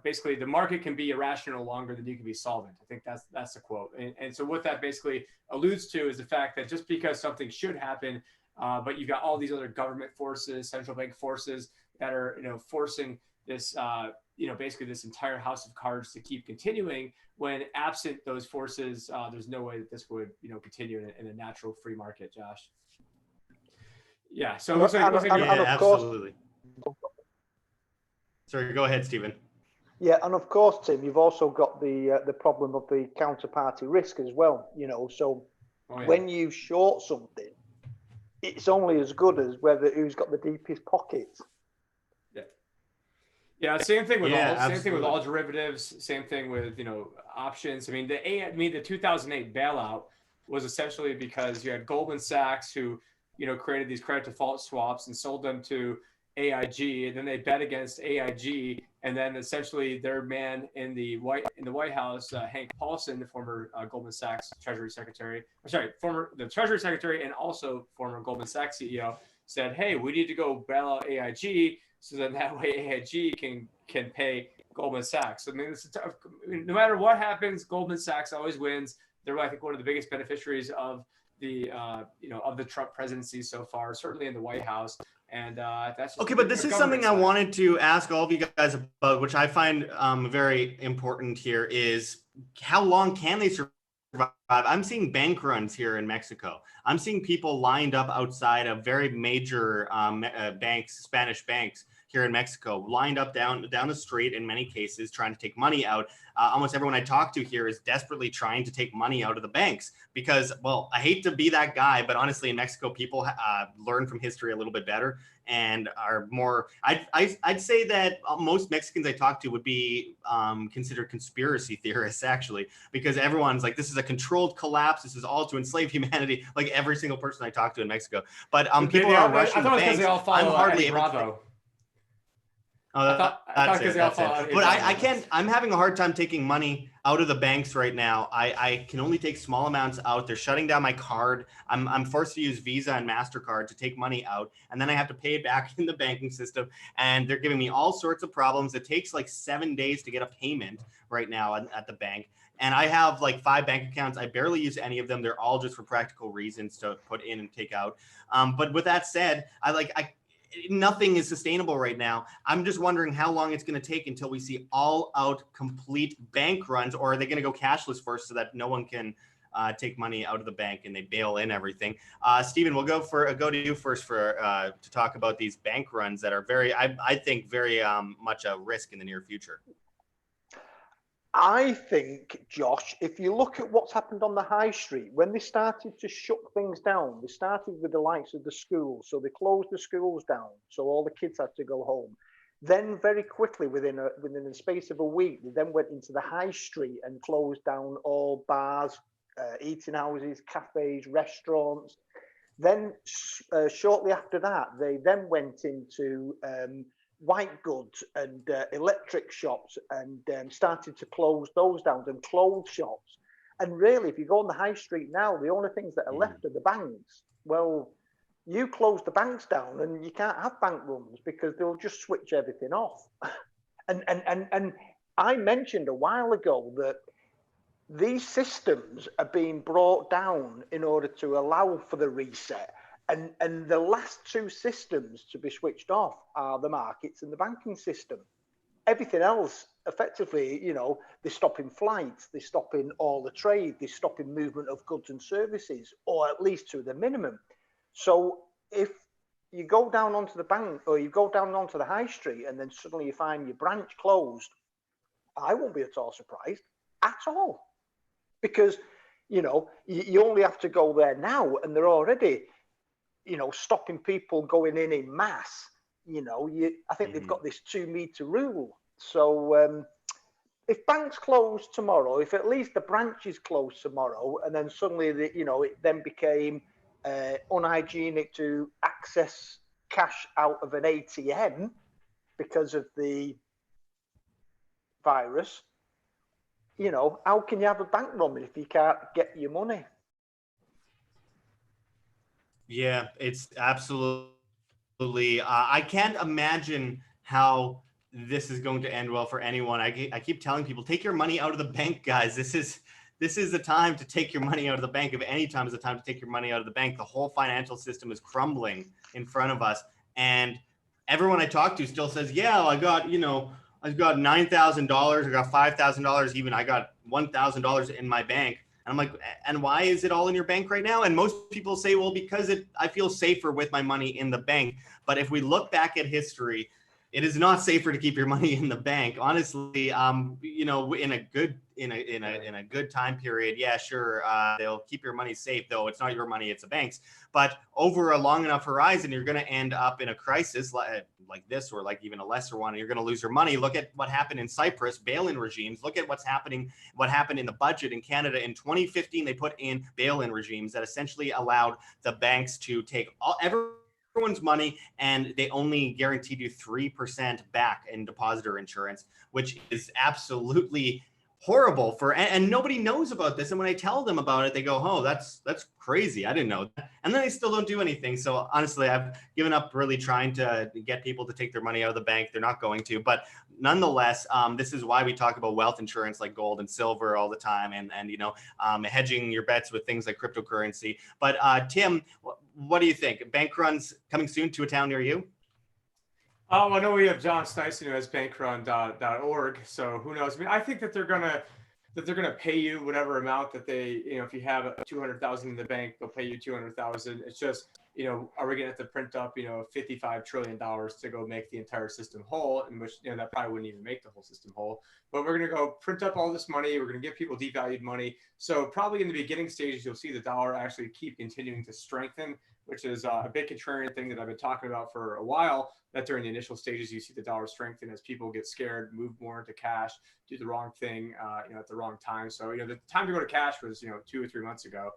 basically the market can be irrational longer than you can be solvent. I think that's the quote. And so what that basically alludes to is the fact that just because something should happen, but you've got all these other government forces, central bank forces that are, forcing this, basically this entire house of cards to keep continuing, when absent those forces, there's no way that this would, continue in a natural free market, Josh. Yeah. So it looks like absolutely. Sorry, go ahead, Stephen. Yeah, and of course, Tim, you've also got the problem of the counterparty risk as well. So when you short something, it's only as good as who's got the deepest pockets. Yeah. Same thing with all derivatives. Same thing with options. I mean, the 2008 bailout was essentially because you had Goldman Sachs who created these credit default swaps and sold them to AIG, and then they bet against AIG, and then essentially their man in the White House, Hank Paulson, the former Goldman Sachs Treasury Secretary, the Treasury Secretary and also former Goldman Sachs CEO, said, "Hey, we need to go bail out AIG, so that way AIG can can pay Goldman Sachs. I mean, no matter what happens, Goldman Sachs always wins. They're, I think, one of the biggest beneficiaries of the of the Trump presidency so far, certainly in the White House. And that's just okay. But this is something I wanted to ask all of you guys about, which I find very important here, is how long can they survive? I'm seeing bank runs here in Mexico. I'm seeing people lined up outside of very major banks, Spanish banks here in Mexico, lined up down the street in many cases, trying to take money out. Almost everyone I talk to here is desperately trying to take money out of the banks because, well, I hate to be that guy, but honestly, in Mexico, people learn from history a little bit better and are more, I'd say that most Mexicans I talk to would be considered conspiracy theorists, actually, because everyone's like, this is a controlled collapse. This is all to enslave humanity, like every single person I talk to in Mexico. But people are rushing the banks. I'm hardly able to. Oh, that's it. But I can't. I'm having a hard time taking money out of the banks right now. I can only take small amounts out. They're shutting down my card. I'm forced to use Visa and MasterCard to take money out, and then I have to pay it back in the banking system. And they're giving me all sorts of problems. It takes like 7 days to get a payment right now at the bank. And I have like 5 bank accounts. I barely use any of them. They're all just for practical reasons to put in and take out. But with that said, nothing is sustainable right now. I'm just wondering how long it's going to take until we see all out complete bank runs, or are they going to go cashless first so that no one can take money out of the bank and they bail in everything? Stephen, we'll go to you first to talk about these bank runs that are I think very much a risk in the near future. I think, Josh, if you look at what's happened on the high street, when they started to shut things down, they started with the likes of the schools. So they closed the schools down, so all the kids had to go home. Then very quickly, within the space of a week, they then went into the high street and closed down all bars, eating houses, cafes, restaurants. Then shortly after that, they then went into white goods and electric shops and started to close those down, and clothes shops. And really, if you go on the high street now, the only things that are left are the banks. Well, you close the banks down and you can't have bank runs because they'll just switch everything off. And I mentioned a while ago that these systems are being brought down in order to allow for the reset. And the last 2 systems to be switched off are the markets and the banking system. Everything else, effectively, they're stopping flights, they're stopping all the trade, they're stopping movement of goods and services, or at least to the minimum. So if you go down onto the bank or you go down onto the high street and then suddenly you find your branch closed, I won't be at all surprised at all. Because, you only have to go there now and they're already stopping people going in mass. I think they've got this 2-meter rule. So if banks close tomorrow, if at least the branches close tomorrow, and then suddenly it then became unhygienic to access cash out of an ATM because of the virus, how can you have a bank run if you can't get your money? Yeah, it's absolutely. I can't imagine how this is going to end well for anyone. I keep telling people, take your money out of the bank, guys. This is the time to take your money out of the bank. If any time is the time to take your money out of the bank, the whole financial system is crumbling in front of us. And everyone I talk to still says, yeah, I got $9,000, I got $5,000, even I got $1,000 in my bank. I'm like, and why is it all in your bank right now? And most people say, well, because I feel safer with my money in the bank. But if we look back at history, it is not safer to keep your money in the bank. Honestly, in a good time period, yeah, sure, they'll keep your money safe, though it's not your money, it's a bank's. But over a long enough horizon, you're going to end up in a crisis like this, or like even a lesser one, and you're going to lose your money. Look at what happened in Cyprus, bail-in regimes. Look at what happened in the budget in Canada. In 2015, they put in bail-in regimes that essentially allowed the banks to take everyone's money, and they only guaranteed you 3% back in depositor insurance, which is absolutely horrible and nobody knows about this. And when I tell them about it, they go, oh, that's crazy. I didn't know that. And then they still don't do anything. So honestly, I've given up really trying to get people to take their money out of the bank. They're not going to, but nonetheless, this is why we talk about wealth insurance like gold and silver all the time, and hedging your bets with things like cryptocurrency. But Tim, what do you think? Bank runs coming soon to a town near you? Oh, I know we have John Snyson who has bankrun.org. So who knows? I mean, I think that they're gonna pay you whatever amount that they, if you have 200,000 in the bank, they'll pay you 200,000. It's just, are we gonna have to print up, $55 trillion to go make the entire system whole? In which, that probably wouldn't even make the whole system whole. But we're gonna go print up all this money. We're gonna give people devalued money. So probably in the beginning stages, you'll see the dollar actually keep continuing to strengthen, which is a big contrarian thing that I've been talking about for a while, that during the initial stages, you see the dollar strengthen as people get scared, move more into cash, do the wrong thing, at the wrong time. So, the time to go to cash was, 2 or 3 months ago.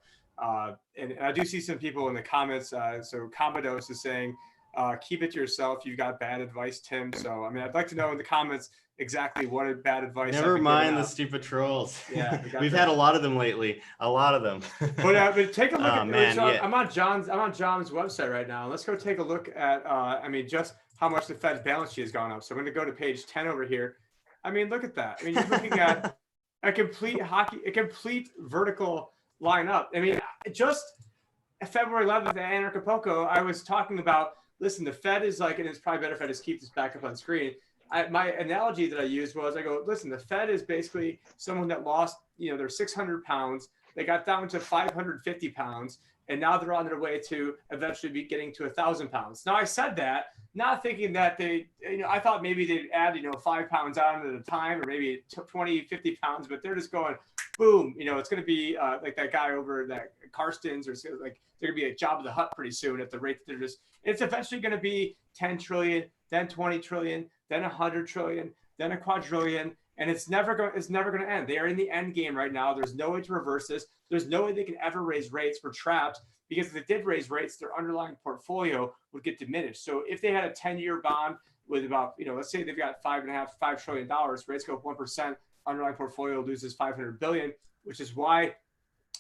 And I do see some people in the comments. So Commodus is saying, keep it to yourself. You've got bad advice, Tim. So, I mean, I'd like to know in the comments exactly what bad advice. Never mind the stupid trolls. Yeah, we've had a lot of them lately. A lot of them. But take a look at. Man, John, yeah. I'm on John's website right now. Let's go take a look at. Just how much the Fed's balance sheet has gone up. So I'm going to go to page 10 over here. I mean, look at that. I mean, you're looking at a complete vertical line up. I mean, just February 11th at Anarcho, I was talking about. Listen, the Fed is like, and it's probably better if I just keep this back up on screen. My analogy that I used was, I go, listen, the Fed is basically someone that lost, they're 600 pounds. They got down to 550 pounds, and now they're on their way to eventually be getting to 1,000 pounds. Now, I said that, not thinking that they, I thought maybe they'd add, 5 pounds on at a time, or maybe 20, 50 pounds, but they're just going, boom, it's going to be like that guy over that Karsten's, or like they're going to be a Job of the Hut pretty soon at the rate that they're just, it's eventually going to be 10 trillion, then 20 trillion, then 100 trillion, then a quadrillion, and it's never going to end. They are in the end game right now. There's no way to reverse this. There's no way they can ever raise rates. We're trapped, because if they did raise rates, their underlying portfolio would get diminished. So if they had a 10-year bond with about, let's say they've got $5 trillion, rates go up 1%, underlying portfolio loses 500 billion, which is why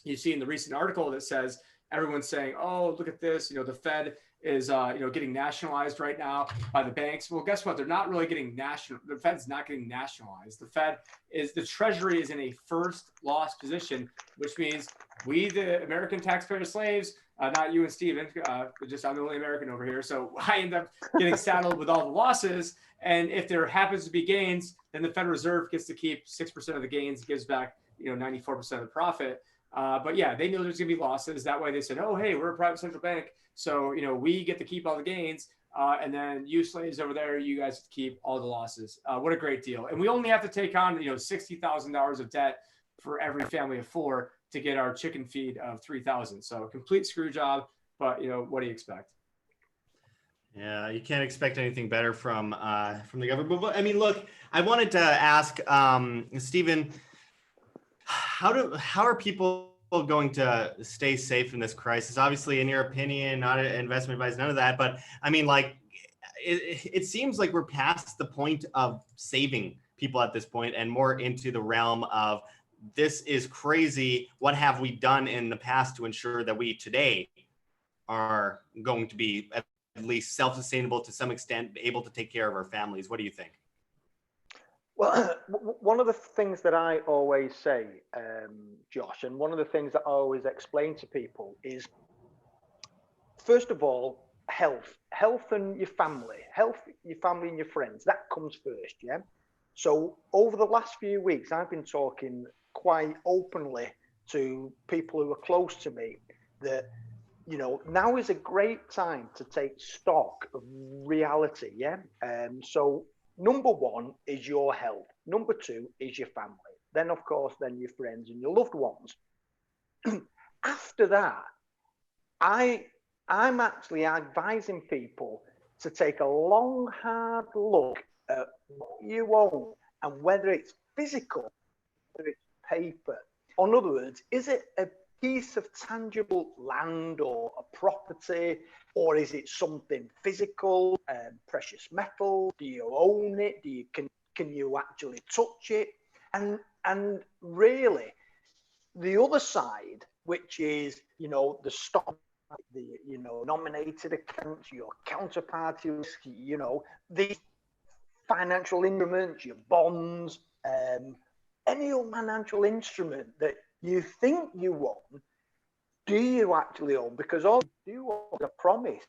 you see in the recent article that says everyone's saying, oh, look at this, the Fed is getting nationalized right now by the banks. Well, guess what? They're not really getting national. The Fed's not getting nationalized. The Treasury is in a first loss position, which means we, the American taxpayer slaves, not you and Stephen, just I'm the only American over here. So I end up getting saddled with all the losses. And if there happens to be gains, then the Federal Reserve gets to keep 6% of the gains, gives back 94% of the profit. But yeah, they know there's going to be losses. That way they said, oh, hey, we're a private central bank. So, we get to keep all the gains. And then you slaves over there, you guys keep all the losses. What a great deal. And we only have to take on, $60,000 of debt for every family of 4 to get our chicken feed of 3,000. So complete screw job. But, what do you expect? Yeah, you can't expect anything better from the government. But I mean, look, I wanted to ask Stephen, how are people going to stay safe in this crisis? Obviously, in your opinion, not an investment advice, none of that. But I mean, like, it seems like we're past the point of saving people at this point, and more into the realm of, this is crazy. What have we done in the past to ensure that we today are going to be at least self-sustainable, to some extent, able to take care of our families? What do you think? Well, one of the things that I always say, Josh, and one of the things that I always explain to people is, first of all, health and your family, and your friends, that comes first. Yeah. So over the last few weeks, I've been talking quite openly to people who are close to me that, now is a great time to take stock of reality. Yeah. So number one is your health. Number two is your family. Then, of course, then your friends and your loved ones. After that, I'm actually advising people to take a long, hard look at what you own and whether it's physical, whether it's paper. In other words, is it a piece of tangible land or a property, or is it something physical, precious metal? Do you own it? Can you actually touch it? and really, the other side, which is, you know, the stock, the, you know, nominated accounts, your counterparty risk, you know, the financial instruments, your bonds, any other financial instrument that you think you own, do you actually own? Because all you do own is a promise.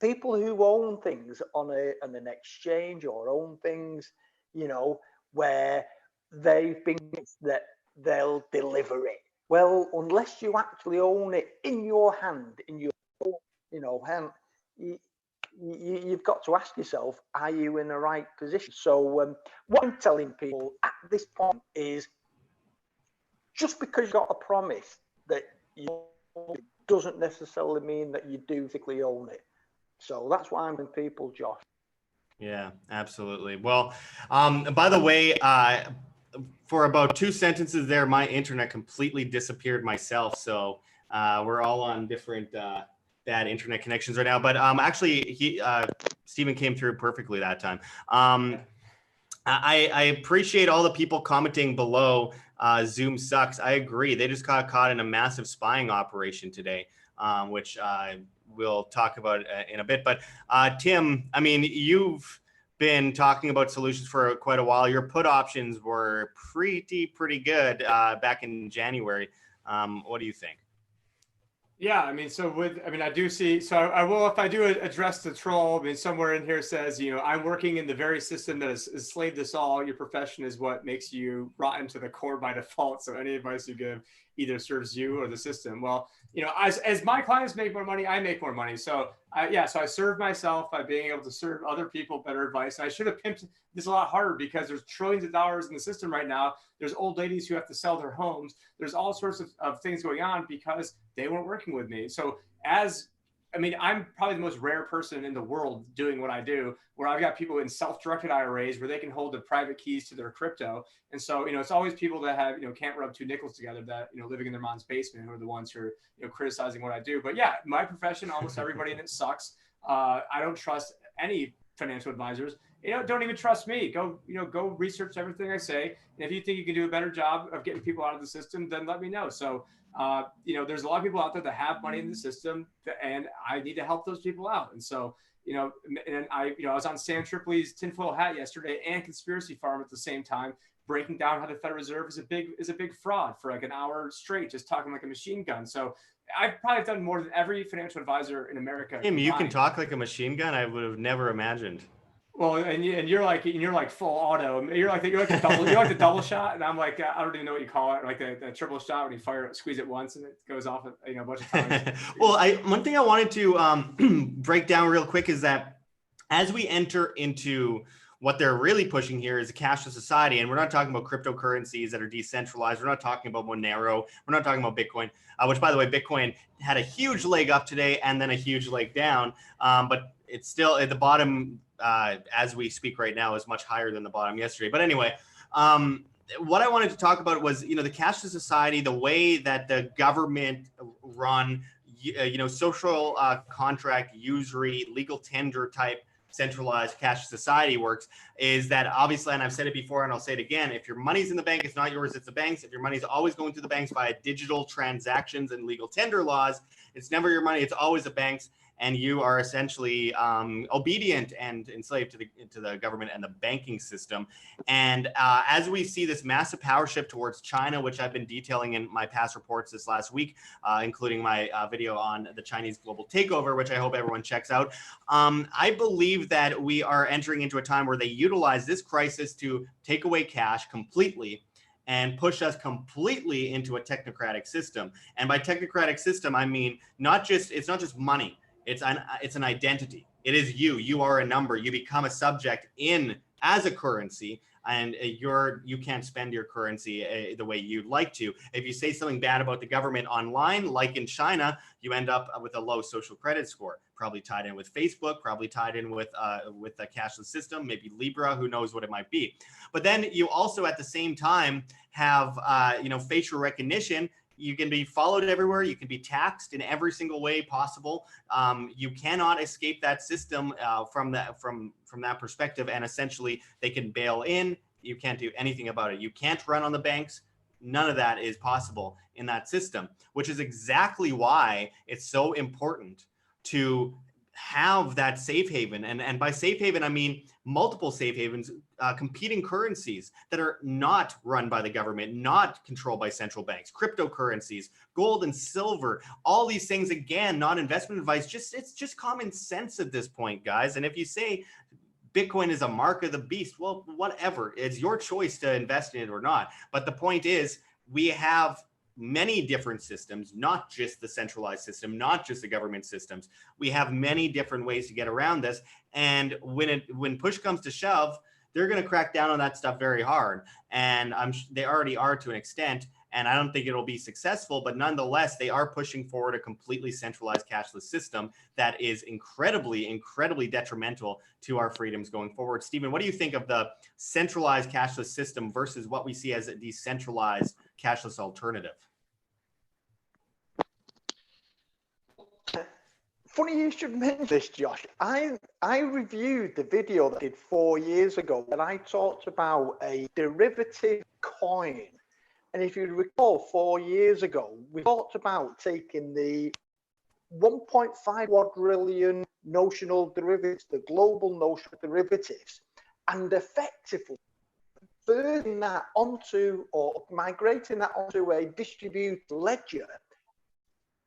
People who own things on an exchange or own things, you know, where they've been that they'll deliver it. Well, unless you actually own it in your hand, in your, you know, hand, you've got to ask yourself, are you in the right position? So what I'm telling people at this point is, just because you've got a promise that you own it doesn't necessarily mean that you do physically own it. So that's why I'm telling people, Josh. Yeah, absolutely. Well, by the way, for about 2 sentences there, my internet completely disappeared myself. So we're all on different bad internet connections right now. But actually, Stephen came through perfectly that time. I appreciate all the people commenting below. Zoom sucks. I agree. They just got caught in a massive spying operation today, which we'll talk about in a bit. But Tim, I mean, you've been talking about solutions for quite a while. Your put options were pretty good back in January. What do you think? Yeah, I mean, I do see, so I will, if I do address the troll, I mean, somewhere in here says, you know, I'm working in the very system that has enslaved us all. Your profession is what makes you rotten to the core by default. So any advice you give either serves you or the system. Well, you know, as my clients make more money, I make more money. So so I serve myself by being able to serve other people better advice. And I should have pimped this a lot harder because there's trillions of dollars in the system right now. There's old ladies who have to sell their homes. There's all sorts of things going on because they weren't working with me. So I'm probably the most rare person in the world doing what I do, where I've got people in self-directed IRAs where they can hold the private keys to their crypto. And so, you know, it's always people that have, you know, can't rub two nickels together, that, you know, living in their mom's basement, who are the ones who are, you know, criticizing what I do. But yeah, my profession, almost everybody in it sucks. I don't trust any financial advisors. You know, don't even trust me. Go research everything I say. And if you think you can do a better job of getting people out of the system, then let me know. So, you know, there's a lot of people out there that have money in the system, and I need to help those people out. And so, you know, and I was on Sam Tripoli's tinfoil hat yesterday and Conspiracy Farm at the same time, breaking down how the Federal Reserve is a big fraud for like an hour straight, just talking like a machine gun. So I've probably done more than every financial advisor in America. Tim, you can talk like a machine gun. I would have never imagined. Well, and you're like full auto. You're like the double shot, and I'm like, I don't even know what you call it, like the triple shot when you squeeze it once and it goes off, you know, a bunch of times. Well, one thing I wanted to break down real quick is that as we enter into what they're really pushing here is a cashless society, and we're not talking about cryptocurrencies that are decentralized. We're not talking about Monero. We're not talking about Bitcoin, which, by the way, Bitcoin had a huge leg up today and then a huge leg down, but it's still at the bottom. As we speak right now, is much higher than the bottom yesterday. But anyway, what I wanted to talk about was, you know, the cashless society, the way that the government run, you know, social contract, usury, legal tender type centralized cashless society works is that obviously, and I've said it before and I'll say it again, if your money's in the bank, it's not yours, it's the bank's. If your money's always going to the banks via digital transactions and legal tender laws, it's never your money, it's always the bank's. And you are essentially obedient and enslaved to the government and the banking system. And as we see this massive power shift towards China, which I've been detailing in my past reports this last week, including my video on the Chinese global takeover, which I hope everyone checks out, I believe that we are entering into a time where they utilize this crisis to take away cash completely and push us completely into a technocratic system. And by technocratic system, I mean it's not just money. It's an identity. It is you. You are a number. You become a subject as a currency, and you can't spend your currency the way you'd like to. If you say something bad about the government online, like in China, you end up with a low social credit score, probably tied in with Facebook, probably tied in with a cashless system, maybe Libra, who knows what it might be. But then you also at the same time have facial recognition. You can be followed everywhere. You can be taxed in every single way possible. You cannot escape that system from that perspective. And essentially, they can bail in You can't do anything about it. You can't run on the banks. None of that is possible in that system, which is exactly why it's so important to have that safe haven. And by safe haven, I mean multiple safe havens, competing currencies that are not run by the government, not controlled by central banks, cryptocurrencies, gold and silver, all these things, again, not investment advice, it's just common sense at this point, guys. And if you say Bitcoin is a mark of the beast, well, whatever, it's your choice to invest in it or not. But the point is, we have many different systems, not just the centralized system, not just the government systems. We have many different ways to get around this. And when push comes to shove, they're going to crack down on that stuff very hard. And they already are to an extent. And I don't think it'll be successful, but nonetheless, they are pushing forward a completely centralized cashless system that is incredibly, incredibly detrimental to our freedoms going forward. Stephen, what do you think of the centralized cashless system versus what we see as a decentralized cashless alternative? Funny you should mention this, Josh. I reviewed the video that I did 4 years ago, and I talked about a derivative coin. And if you recall, 4 years ago, we talked about taking the 1.5 quadrillion notional derivatives, the global notional derivatives, and effectively converting that onto, or migrating that onto a distributed ledger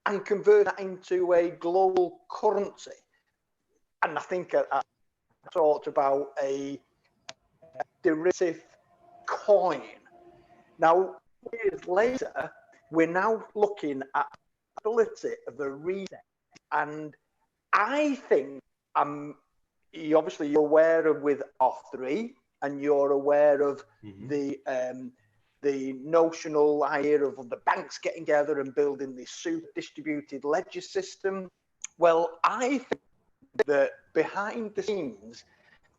and convert that into a global currency. And I think I talked about a derivative coin. Now, years later, we're now looking at the possibility of a reset. And I think, obviously you're aware of with R3, and you're aware of the notional idea of the banks getting together and building this super distributed ledger system. Well, I think that behind the scenes,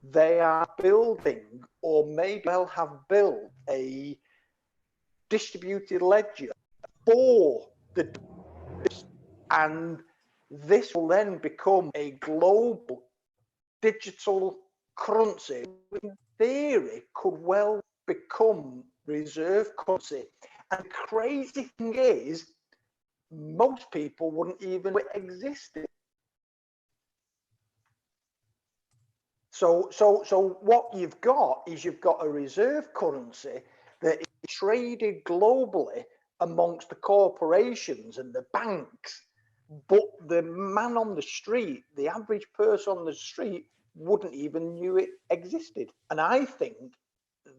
they are building, or maybe they'll have built, a distributed ledger for the, and this will then become a global digital currency, which in theory could well become reserve currency. And the crazy thing is, most people wouldn't even know it existed. So what you've got is you've got a reserve currency that is traded globally amongst the corporations and the banks, but the man on the street, the average person on the street, wouldn't even knew it existed. And I think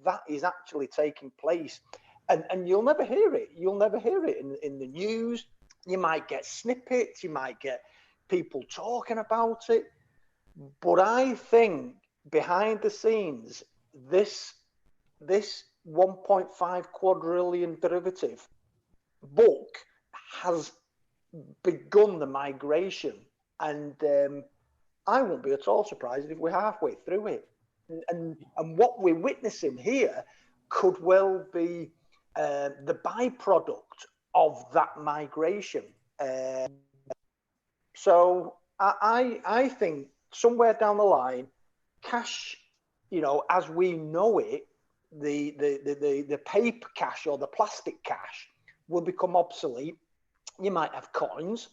that is actually taking place. And you'll never hear it. You'll never hear it in the news. You might get snippets, you might get people talking about it. But I think behind the scenes, this 1.5 quadrillion derivative book has begun the migration. And I won't be at all surprised if we're halfway through it. And what we're witnessing here could well be the byproduct of that migration. So I think somewhere down the line, cash, as we know it, the paper cash or the plastic cash will become obsolete. You might have coins,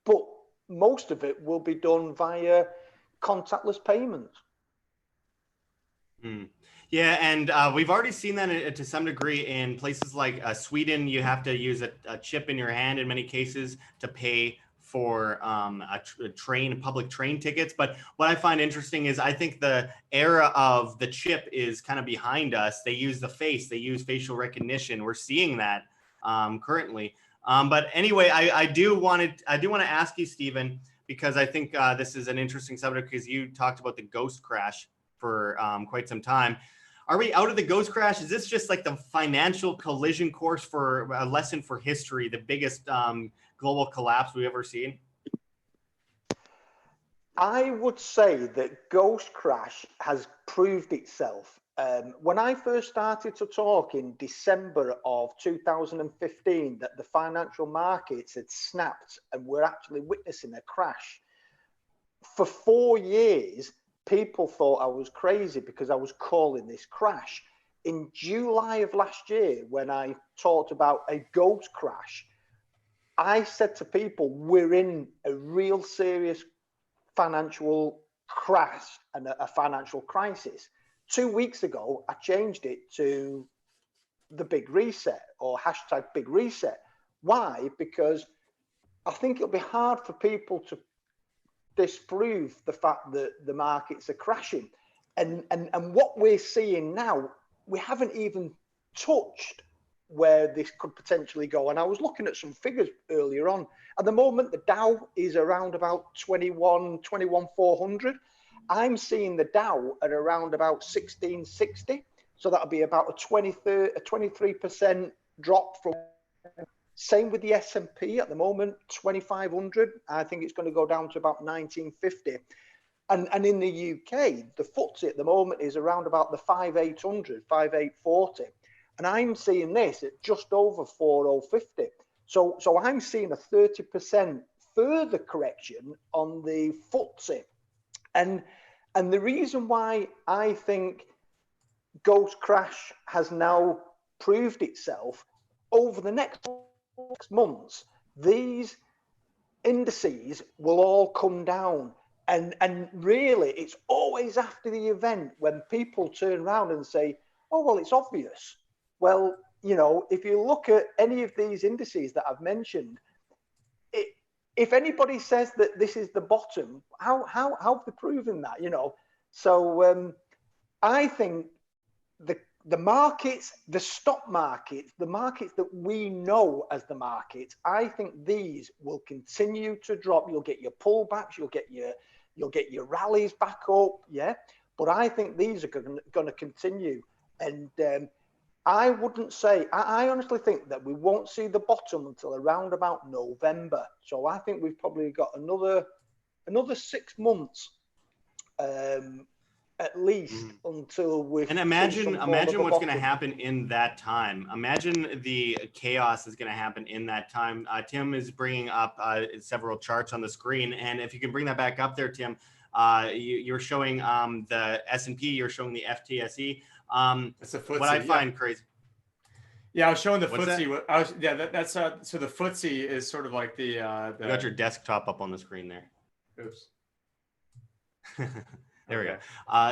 but most of it will be done via contactless payments. Yeah, and we've already seen that to some degree in places like Sweden. You have to use a chip in your hand in many cases to pay for public train tickets. But what I find interesting is I think the era of the chip is kind of behind us. They use the face, they use facial recognition. We're seeing that currently. But anyway, I do want to ask you, Stephen, because I think this is an interesting subject, because you talked about the ghost crash for quite some time. Are we out of the ghost crash? Is this just like the financial collision course for a lesson for history, the biggest global collapse we've ever seen? I would say that ghost crash has proved itself. When I first started to talk in December of 2015 that the financial markets had snapped and we're actually witnessing a crash, for 4 years, people thought I was crazy because I was calling this crash. In July of last year, when I talked about a ghost crash, I said to people, we're in a real serious financial crash and a financial crisis. 2 weeks ago, I changed it to the big reset or hashtag big reset. Why? Because I think it'll be hard for people to disprove the fact that the markets are crashing. And what we're seeing now, we haven't even touched where this could potentially go. And I was looking at some figures earlier on. At the moment, the Dow is around about 21,400. I'm seeing the Dow at around about 1660. So that'll be about a 23% drop from. Same with the S&P at the moment, 2,500. I think it's going to go down to about 1950. And in the UK, the FTSE at the moment is around about the 5,800, 5,840. And I'm seeing this at just over 4,050. So I'm seeing a 30% further correction on the FTSE. And the reason why I think ghost crash has now proved itself over the next 6 months, these indices will all come down. And really, it's always after the event when people turn around and say, oh, well, it's obvious. Well, you know, if you look at any of these indices that I've mentioned, if anybody says that this is the bottom, how have they proven that, you know? So I think the markets, the stock markets, the markets that we know as the markets, I think these will continue to drop. You'll get your pullbacks, you'll get your rallies back up, yeah. But I think these are going to continue, and I wouldn't say. I honestly think that we won't see the bottom until around about November. So I think we've probably got another 6 months. At least until we. And imagine what's going to happen in that time. Imagine the chaos is going to happen in that time. Tim is bringing up several charts on the screen, and if you can bring that back up there, Tim, you're showing the S&P, you're showing the FTSE. It's a FTSE, what I find crazy. Yeah, I was showing the FTSE. That's so the FTSE is sort of like the. You got your desktop up on the screen there. Oops. There we go.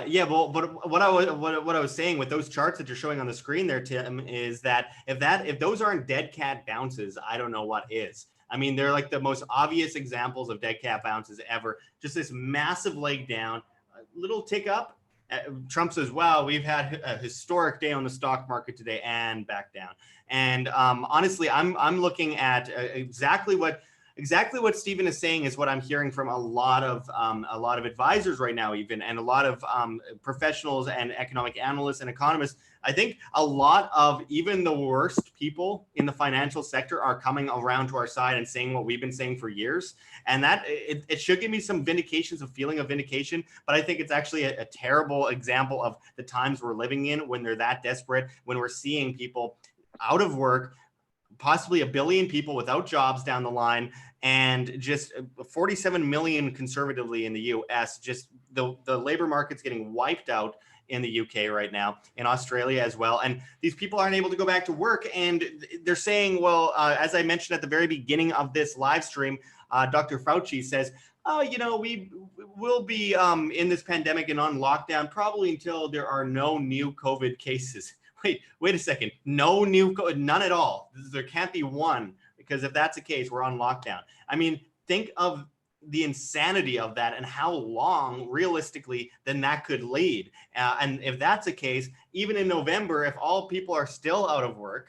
Yeah, well, but what I was saying with those charts that you're showing on the screen there, Tim, is that if those aren't dead cat bounces, I don't know what is. I mean, they're like the most obvious examples of dead cat bounces ever. Just this massive leg down, a little tick up. Trump says, "Wow, we've had a historic day on the stock market today," and back down. And honestly, I'm looking at exactly what Stephen is saying is what I'm hearing from a lot of advisors right now, even, and a lot of professionals and economic analysts and economists. I think a lot of even the worst people in the financial sector are coming around to our side and saying what we've been saying for years. And that it should give me some vindications, a feeling of vindication. But I think it's actually a terrible example of the times we're living in when they're that desperate, when we're seeing people out of work, possibly 1 billion people without jobs down the line, and just 47 million conservatively in the US. Just the labor market's getting wiped out in the UK right now, in Australia as well. And these people aren't able to go back to work. And they're saying, well, as I mentioned at the very beginning of this live stream, Dr. Fauci says, oh, you know, we will be in this pandemic and on lockdown probably until there are no new COVID cases. Wait a second. No new, none at all. There can't be one, because if that's the case, we're on lockdown. I mean, think of the insanity of that and how long realistically then that could lead. And if that's the case, even in November, if all people are still out of work,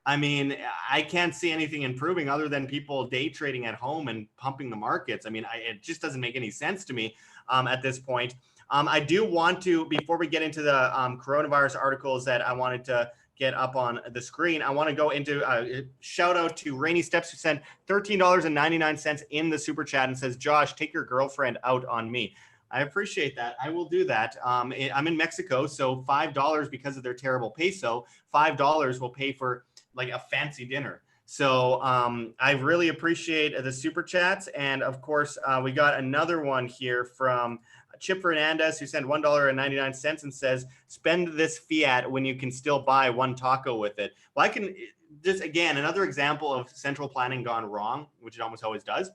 I mean, I can't see anything improving other than people day trading at home and pumping the markets. I mean, it just doesn't make any sense to me at this point. I do want to, before we get into the coronavirus articles that I wanted to get up on the screen, I want to go into a shout out to Rainy Steps, who sent $13.99 in the super chat and says, Josh, take your girlfriend out on me. I appreciate that. I will do that. I'm in Mexico, so $5 because of their terrible peso, $5 will pay for like a fancy dinner. So I really appreciate the super chats. And of course, we got another one here from Chip Fernandez, who sent $1.99 and says, spend this fiat when you can still buy one taco with it. Well, I can just, again, another example of central planning gone wrong, which it almost always does.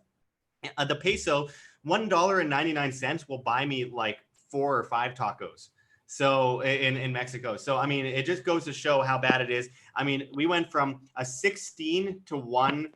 The peso, $1.99 will buy me like 4 or 5 tacos. So in Mexico. So, I mean, it just goes to show how bad it is. I mean, we went from a 16-1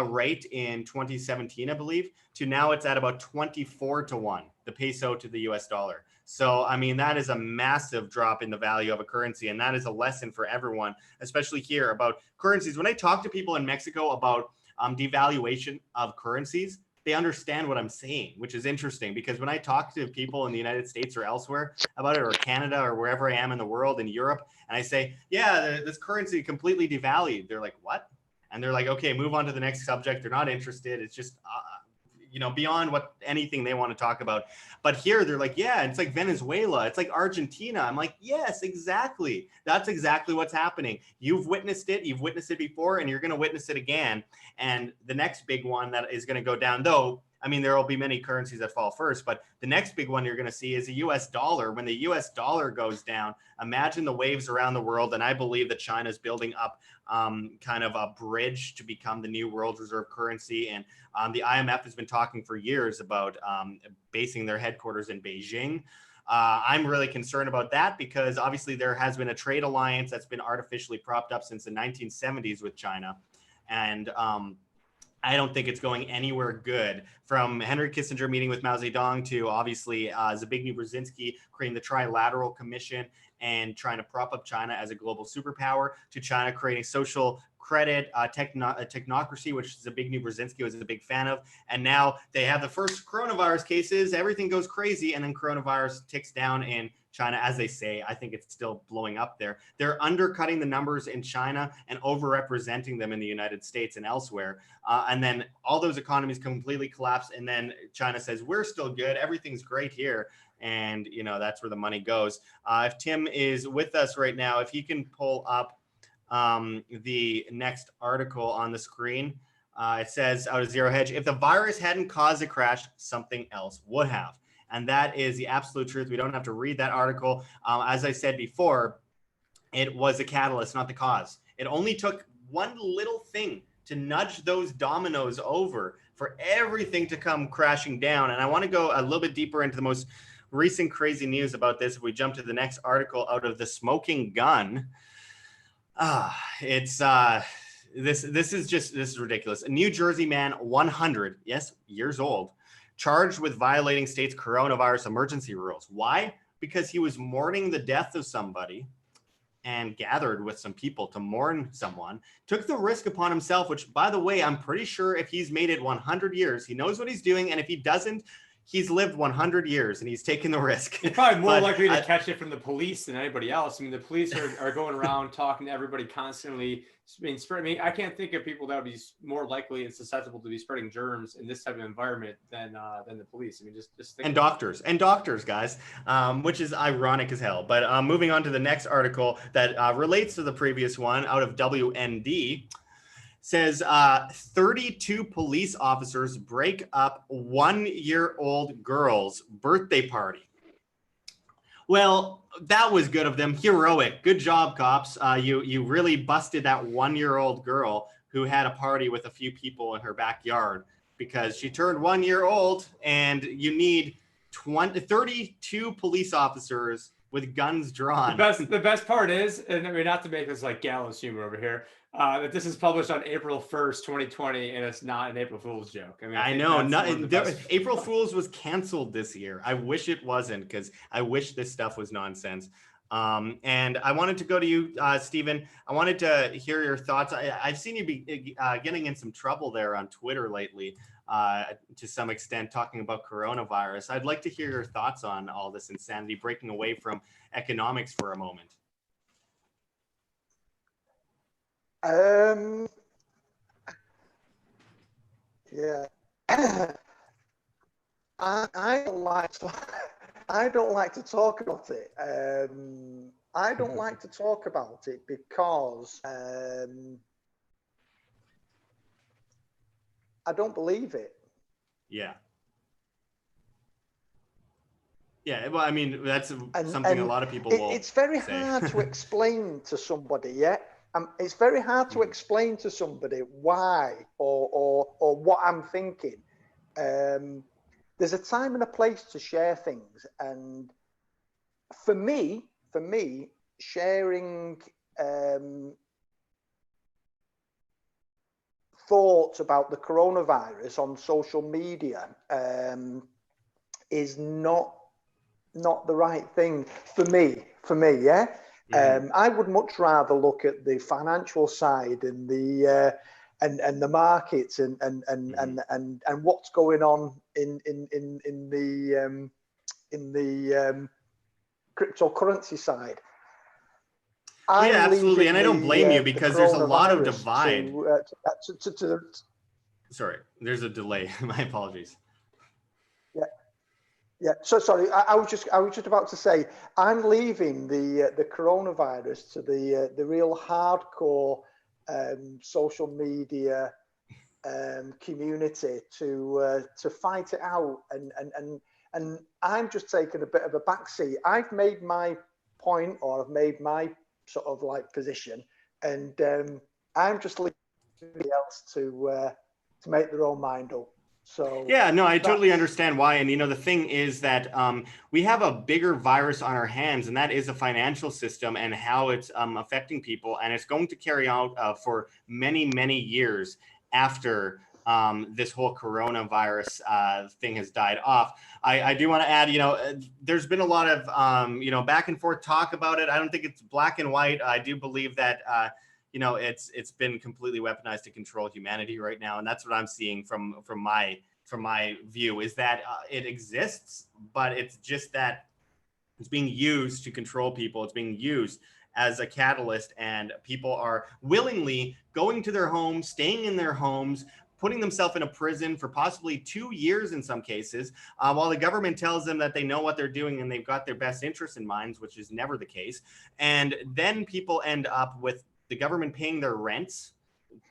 rate in 2017, I believe, to now it's at about 24-1, the peso to the US dollar. So, I mean, that is a massive drop in the value of a currency. And that is a lesson for everyone, especially here about currencies. When I talk to people in Mexico about devaluation of currencies, they understand what I'm saying, which is interesting because when I talk to people in the United States or elsewhere about it, or Canada or wherever I am in the world, in Europe, and I say, yeah, this currency completely devalued. They're like, what? And they're like, okay, move on to the next subject. They're not interested. It's just, beyond what anything they want to talk about. But here they're like, yeah, it's like Venezuela. It's like Argentina. I'm like, yes, exactly. That's exactly what's happening. You've witnessed it. You've witnessed it before, and you're going to witness it again. And the next big one that is going to go down, though, I mean, there will be many currencies that fall first, but the next big one you're going to see is the US dollar. When the US dollar goes down, imagine the waves around the world. And I believe that China is building up kind of a bridge to become the new world reserve currency. And the IMF has been talking for years about basing their headquarters in Beijing. I'm really concerned about that because obviously there has been a trade alliance that's been artificially propped up since the 1970s with China. And I don't think it's going anywhere good. From Henry Kissinger meeting with Mao Zedong to obviously Zbigniew Brzezinski creating the Trilateral Commission and trying to prop up China as a global superpower, to China creating social credit, technocracy, which Zbigniew Brzezinski was a big fan of. And now they have the first coronavirus cases. Everything goes crazy. And then coronavirus ticks down in China, as they say. I think it's still blowing up there. They're undercutting the numbers in China and overrepresenting them in the United States and elsewhere. And then all those economies completely collapse. And then China says, we're still good. Everything's great here. And, that's where the money goes. If Tim is with us right now, if he can pull up the next article on the screen, it says out of Zero Hedge, if the virus hadn't caused a crash, something else would have. And that is the absolute truth. We don't have to read that article. As I said before, it was a catalyst, not the cause. It only took one little thing to nudge those dominoes over for everything to come crashing down. And I want to go a little bit deeper into the most recent crazy news about this. If we jump to the next article out of The Smoking Gun, this is ridiculous. A New Jersey man, 100 years old, charged with violating state's coronavirus emergency rules. Why? Because he was mourning the death of somebody and gathered with some people to mourn someone, took the risk upon himself, which, by the way, I'm pretty sure if he's made it 100 years, he knows what he's doing. And if he doesn't, he's lived 100 years and he's taken the risk. He's probably more likely to catch it from the police than anybody else. I mean, the police are going around talking to everybody constantly. I can't think of people that would be more likely and susceptible to be spreading germs in this type of environment than the police. I mean, just think. And doctors, guys, which is ironic as hell. But moving on to the next article that relates to the previous one out of WND. Says 32 police officers break up 1-year-old girl's birthday party. Well, that was good of them. Heroic. Good job, cops. You really busted that 1-year-old girl who had a party with a few people in her backyard because she turned 1 year old, and you need 32 police officers with guns drawn. The best part is, and I mean, not to make this like gallows humor over here, that this is published on April 1st, 2020, and it's not an April Fool's joke. I mean, I know. April Fool's was canceled this year. I wish it wasn't, because I wish this stuff was nonsense. And I wanted to go to you, Stephen. I wanted to hear your thoughts. I've seen you be getting in some trouble there on Twitter lately, to some extent, talking about coronavirus. I'd like to hear your thoughts on all this insanity, breaking away from economics for a moment. Yeah. I don't like to. I don't like to talk about it. I don't like to talk about it because I don't believe it. Yeah. Yeah, well, I mean, that's something and a lot of people will it's very say. hard to explain to somebody. Yeah, it's very hard to explain to somebody why or what I'm thinking. There's a time and a place to share things, and for me, sharing thoughts about the coronavirus on social media is not the right thing for me. Yeah. I would much rather look at the financial side and the markets and what's going on in the cryptocurrency side. Yeah, absolutely, and I don't blame you because there's a lot of divide. Sorry, there's a delay. My apologies. Yeah. So sorry, I was just about to say I'm leaving the coronavirus to the real hardcore social media community to fight it out, and I'm just taking a bit of a backseat. I've made my point, or I've made my sort of like position, and I'm just leaving everybody else to make their own mind up. So yeah, no, I totally understand why. And, the thing is that we have a bigger virus on our hands, and that is a financial system and how it's affecting people. And it's going to carry out for many, many years after this whole coronavirus thing has died off. I do want to add, there's been a lot of, back and forth talk about it. I don't think it's black and white. I do believe that it's been completely weaponized to control humanity right now, and that's what I'm seeing from my view, is that it exists, but it's just that it's being used to control people. It's being used as a catalyst, and people are willingly going to their homes, staying in their homes, putting themselves in a prison for possibly 2 years in some cases, while the government tells them that they know what they're doing and they've got their best interests in mind, which is never the case. And then people end up with the government paying their rents,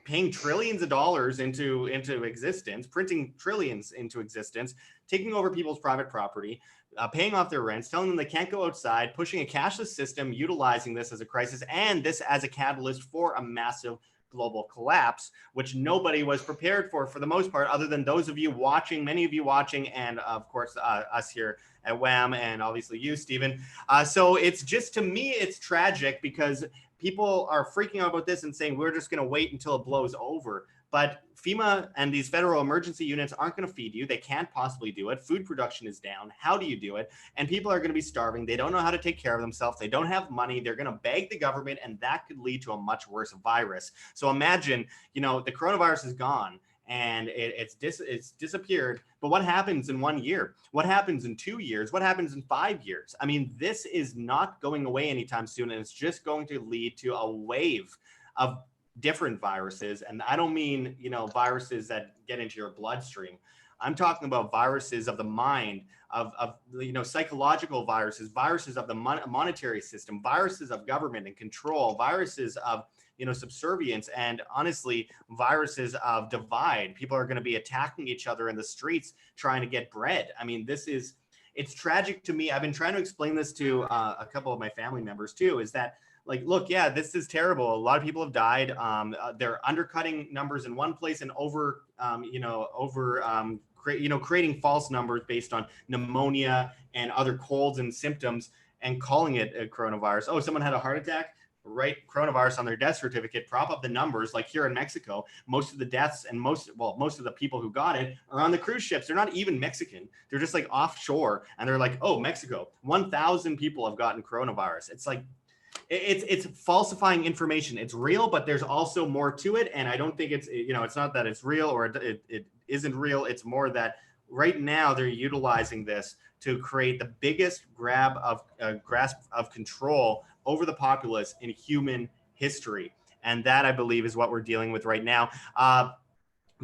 paying trillions of dollars into existence, printing trillions into existence, taking over people's private property, paying off their rents, telling them they can't go outside, pushing a cashless system, utilizing this as a crisis and this as a catalyst for a massive global collapse, which nobody was prepared for the most part, other than those of you watching, many of you watching, and of course us here at WHAM, and obviously you, Stephen. So it's just, to me, it's tragic because people are freaking out about this and saying we're just going to wait until it blows over. But FEMA and these federal emergency units aren't going to feed you. They can't possibly do it. Food production is down. How do you do it? And people are going to be starving. They don't know how to take care of themselves. They don't have money. They're going to beg the government, and that could lead to a much worse virus. So imagine, the coronavirus is gone and it's disappeared. But what happens in 1 year? What happens in 2 years? What happens in 5 years? I mean, this is not going away anytime soon, and it's just going to lead to a wave of different viruses. And I don't mean, viruses that get into your bloodstream. I'm talking about viruses of the mind, of psychological viruses of the monetary system, viruses of government and control, viruses of subservience, and honestly, viruses of divide. People are going to be attacking each other in the streets trying to get bread. I mean, it's tragic to me. I've been trying to explain this to a couple of my family members too, is that, like, look, yeah, this is terrible. A lot of people have died. They're undercutting numbers in one place and creating false numbers based on pneumonia and other colds and symptoms and calling it a coronavirus. Oh, someone had a heart attack? Write coronavirus on their death certificate, prop up the numbers. Like here in Mexico, most of the deaths and most of the people who got it are on the cruise ships. They're not even Mexican. They're just like offshore, and they're like, oh, Mexico, 1,000 people have gotten coronavirus. It's like, it's falsifying information. It's real, but there's also more to it. And I don't think it's not that it's real or it isn't real. It's more that right now they're utilizing this to create the biggest grasp of control over the populace in human history. And that, I believe, is what we're dealing with right now.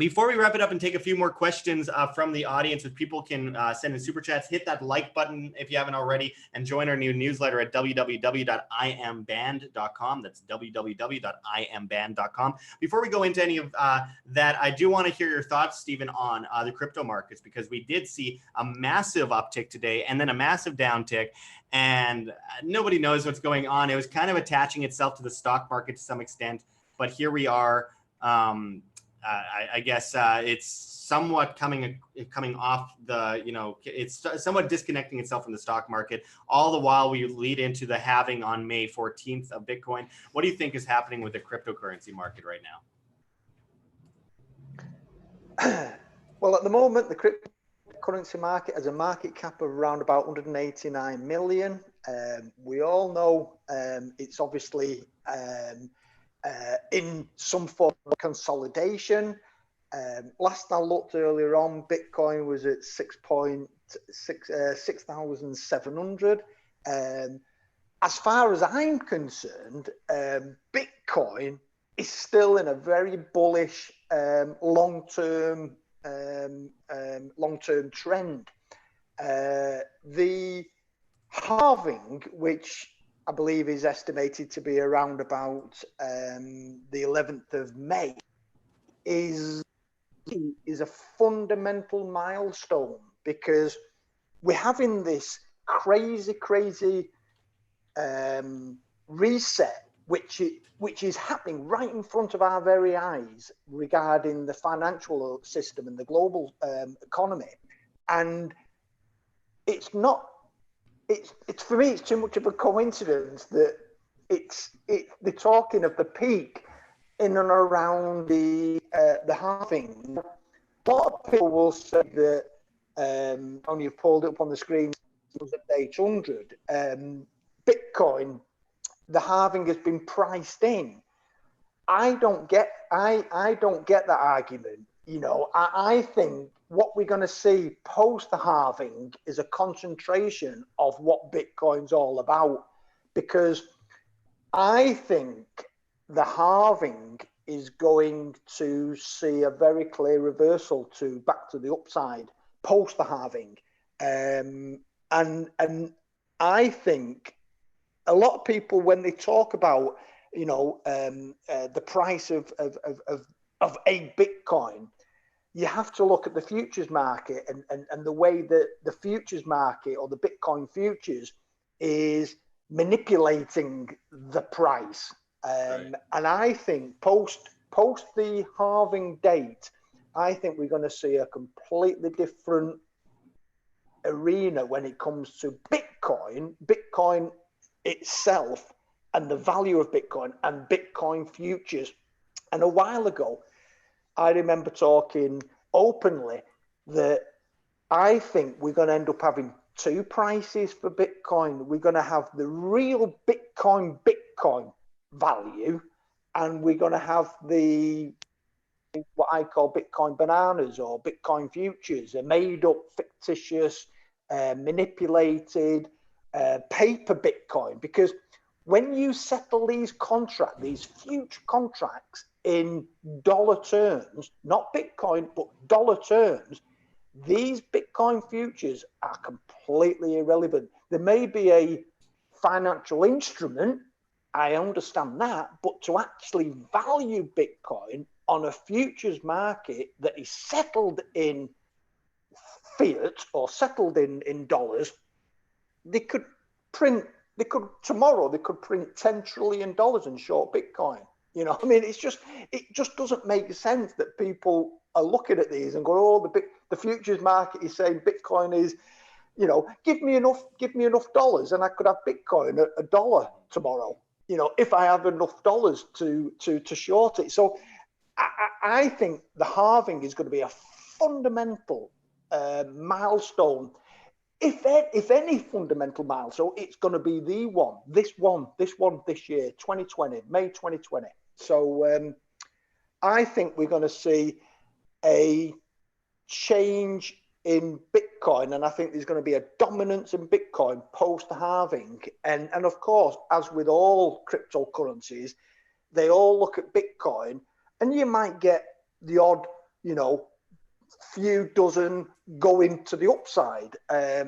Before we wrap it up and take a few more questions from the audience, if people can send in super chats, hit that like button if you haven't already, and join our new newsletter at www.iamband.com. That's www.iamband.com. Before we go into any of that, I do want to hear your thoughts, Stephen, on the crypto markets, because we did see a massive uptick today and then a massive downtick, and nobody knows what's going on. It was kind of attaching itself to the stock market to some extent, but here we are. I guess it's somewhat coming off the, it's somewhat disconnecting itself from the stock market, all the while we lead into the halving on May 14th of Bitcoin. What do you think is happening with the cryptocurrency market right now? Well, at the moment, the cryptocurrency market has a market cap of around about 189 million. We all know it's obviously in some form of consolidation. Last I looked earlier on, Bitcoin was at 6,700. As far as I'm concerned, Bitcoin is still in a very bullish long-term trend. The halving, which I believe is estimated to be around about the 11th of May, is a fundamental milestone, because we're having this crazy reset, which is happening right in front of our very eyes regarding the financial system and the global economy. And it's not. It's for me, it's too much of a coincidence that they're talking of the peak in and around the halving. A lot of people will say that, and you've pulled it up on the screen, it was at 800. Bitcoin, the halving has been priced in. I don't get that argument. I think what we're going to see post the halving is a concentration of what Bitcoin's all about, because I think the halving is going to see a very clear reversal back to the upside post the halving. And I think a lot of people, when they talk about the price of a Bitcoin, you have to look at the futures market and the way that the futures market or the Bitcoin futures is manipulating the price. Right. And I think post the halving date, I think we're going to see a completely different arena when it comes to Bitcoin itself, and the value of Bitcoin and Bitcoin futures. And a while ago, I remember talking openly that I think we're going to end up having two prices for Bitcoin. We're going to have the real Bitcoin value, and we're going to have what I call Bitcoin bananas or Bitcoin futures, a made up, fictitious, manipulated paper Bitcoin. Because when you settle these future contracts in dollar terms, not Bitcoin, but dollar terms, these Bitcoin futures are completely irrelevant. There may be a financial instrument, I understand that, but to actually value Bitcoin on a futures market that is settled in fiat or settled in dollars, tomorrow they could print $10 trillion and short Bitcoin. I mean, it just doesn't make sense that people are looking at these and go, oh, the futures market is saying Bitcoin is, give me enough dollars and I could have Bitcoin at $1 tomorrow, if I have enough dollars to short it. So I think the halving is going to be a fundamental milestone. If any fundamental milestone, it's going to be this year, 2020, May 2020. So I think we're going to see a change in Bitcoin, and I think there's going to be a dominance in Bitcoin post halving. And of course, as with all cryptocurrencies, they all look at Bitcoin, and you might get the odd you know, few dozen go into the upside. I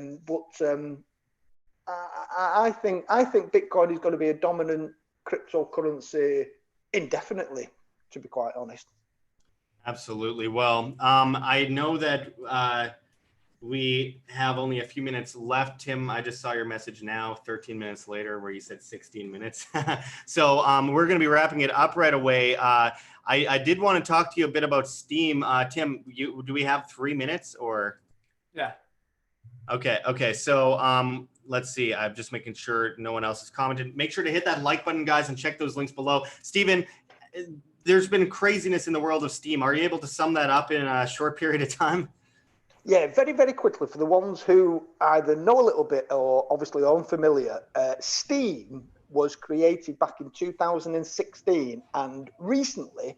think Bitcoin is going to be a dominant cryptocurrency indefinitely, to be quite honest. Absolutely. Well, I know that we have only a few minutes left. Tim, I just saw your message now, 13 minutes later, where you said 16 minutes. So we're going to be wrapping it up right away. I did want to talk to you a bit about Steem. Tim, do we have 3 minutes or? Yeah. Okay. So let's see. I'm just making sure no one else has commented. Make sure to hit that like button, guys, and check those links below. Stephen, there's been craziness in the world of Steem. Are you able to sum that up in a short period of time? Yeah, very, very quickly, for the ones who either know a little bit or obviously are unfamiliar, Steem was created back in 2016, and recently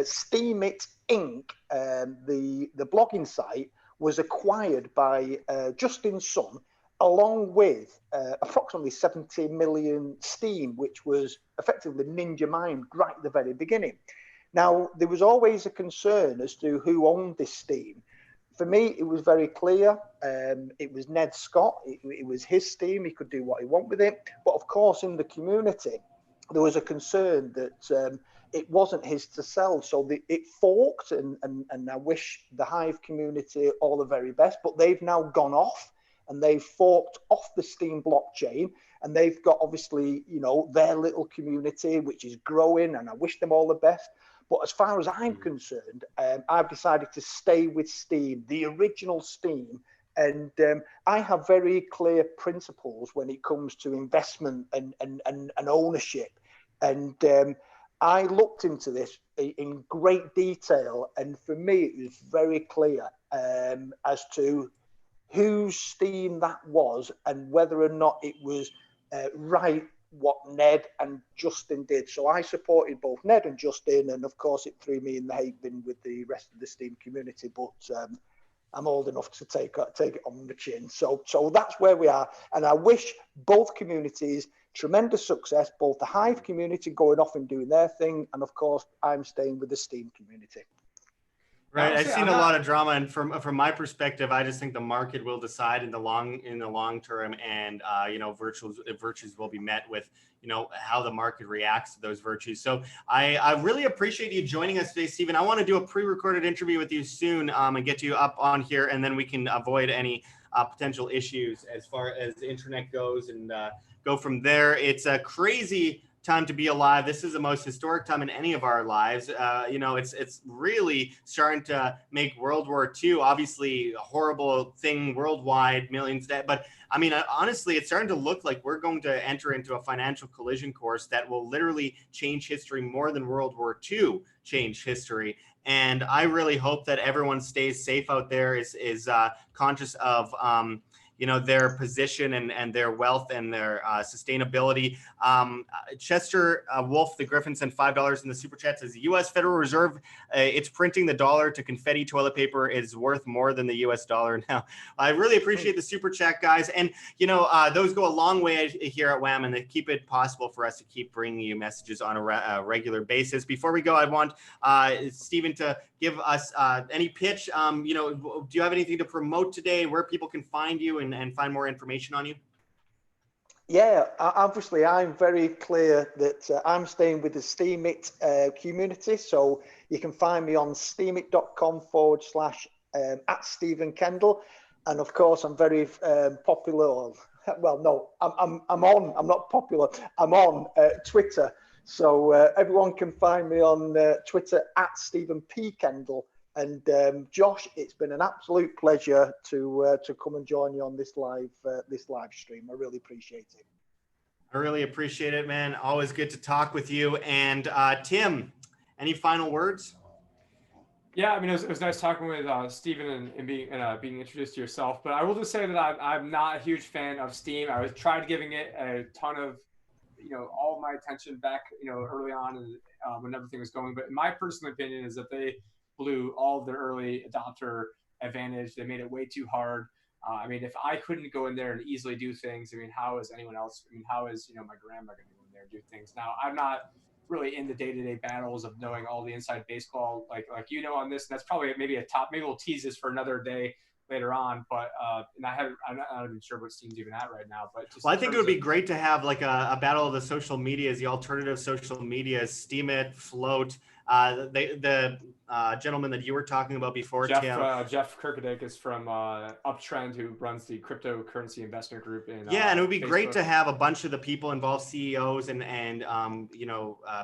STEEMIT Inc., the blogging site, was acquired by Justin Sun, along with approximately 70 million Steem, which was effectively ninja mined right at the very beginning. Now, there was always a concern as to who owned this Steem. For me, it was very clear. It was Ned Scott. It was his Steem. He could do what he wanted with it. But of course, in the community, there was a concern that it wasn't his to sell. So it forked, and I wish the Hive community all the very best. But they've now gone off, and they've forked off the Steem blockchain. And they've got, obviously, you know, their little community, which is growing, and I wish them all the best. But as far as I'm concerned, I've decided to stay with Steem, the original Steem. And I have very clear principles when it comes to investment and ownership. And I looked into this in great detail. And for me, it was very clear as to whose Steem that was and whether or not it was right what Ned and Justin did. So I supported both Ned and Justin, and of course it threw me in the hate bin with the rest of the Steem community, but I'm old enough to take it on the chin. So that's where we are, and I wish both communities tremendous success, both the Hive community going off and doing their thing, and of course I'm staying with the Steem community. Right, I've seen a lot of drama, and from my perspective, I just think the market will decide in the long term, and you know, virtues will be met with, you know, how the market reacts to those virtues. So I really appreciate you joining us today, Stephen. I want to do a pre-recorded interview with you soon, and get you up on here, and then we can avoid any potential issues as far as the internet goes, and go from there. It's a crazy time to be alive. This is the most historic time in any of our lives. You know, it's really starting to make World War II, obviously a horrible thing worldwide, millions dead. But I mean, honestly, it's starting to look like we're going to enter into a financial collision course that will literally change history more than World War II changed history. And I really hope that everyone stays safe out there, is conscious of you know, their position and their wealth and their sustainability. Chester Wolf, the Griffin, sent $5 in the super chat, says the U.S. Federal Reserve, it's printing the dollar to confetti toilet paper is worth more than the U.S. dollar now. I really appreciate the super chat, guys. And, you know, those go a long way here at WHAM, and they keep it possible for us to keep bringing you messages on a regular basis. Before we go, I want Stephen to give us any pitch. You know, do you have anything to promote today, where people can find you and find more information on you? Yeah, obviously I'm very clear that I'm staying with the STEEMIT community. So you can find me on steemit.com / @Stephen Kendal. And of course, I'm very popular. Well, no, I'm not popular. I'm on Twitter. So everyone can find me on Twitter @Stephen P. Kendal. And Josh, it's been an absolute pleasure to come and join you on this live stream. I really appreciate it. I really appreciate it, man. Always good to talk with you. And Tim, any final words? Yeah, I mean, it was nice talking with Stephen and being introduced to yourself. But I will just say that I'm not a huge fan of Steem. I was tried giving it a ton of, you know, all of my attention back, you know, early on and when everything was going. But in my personal opinion is that they blew all of their early adopter advantage. They made it way too hard. I mean, if I couldn't go in there and easily do things, I mean, how is anyone else? I mean, how is, you know, my grandma going to go in there and do things? Now, I'm not really in the day-to-day battles of knowing all the inside baseball, like on this. And that's probably maybe maybe we'll tease this for another day later on, but and I'm not even sure what Steam's even at right now. But just well, I think it would be great to have like a battle of the social medias, the alternative social medias, STEEMIT, Float. The gentleman that you were talking about before, Jeff, Tim. Jeff Kirkadek is from Uptrend, who runs the cryptocurrency investment group. And it would be Facebook. Great to have a bunch of the people involved, CEOs and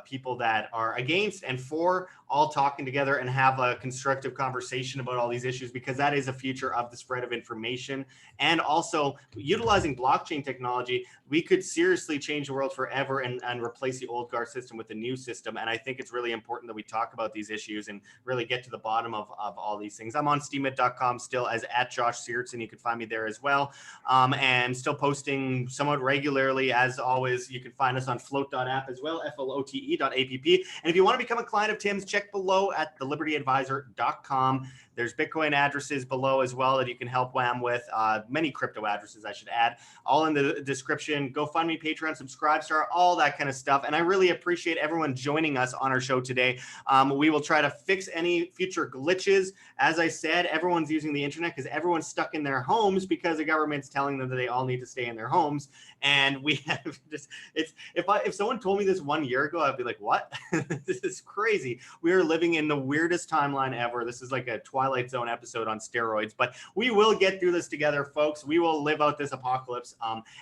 people that are against and for, all talking together and have a constructive conversation about all these issues, because that is a future of the spread of information. And also utilizing blockchain technology, we could seriously change the world forever and replace the old guard system with the new system. And I think it's really important that we talk about these issues and really get to the bottom of all these things. I'm on STEEMIT.com still as @Josh Sigurdson. You can find me there as well. And still posting somewhat regularly. As always, you can find us on float.app as well, flote.app. And if you want to become a client of Tim's, check below at thelibertyadvisor.com. There's Bitcoin addresses below as well that you can help Wham with. Many crypto addresses, I should add, all in the description. GoFundMe, Patreon, Subscribestar, all that kind of stuff. And I really appreciate everyone joining us on our show today. We will try to fix any future glitches. As I said, everyone's using the internet because everyone's stuck in their homes because the government's telling them that they all need to stay in their homes. And we have just, if someone told me this 1 year ago, I'd be like, what? This is crazy. We are living in the weirdest timeline ever. This is like a Twilight Zone episode on steroids, but we will get through this together, folks. We will live out this apocalypse,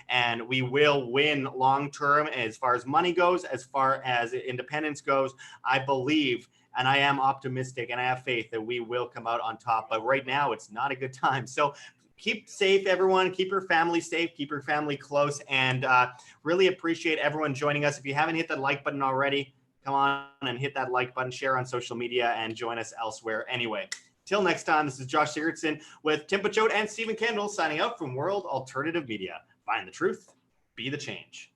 and we will win long term as far as money goes, as far as independence goes. I believe, and I am optimistic, and I have faith that we will come out on top. But right now, it's not a good time. So keep safe, everyone. Keep your family safe. Keep your family close. And really appreciate everyone joining us. If you haven't hit that like button already, come on and hit that like button, share on social media, and join us elsewhere anyway. Till next time, this is Josh Sigurdson with Tim Picciott and Stephen Kendal signing out from World Alternative Media. Find the truth, be the change.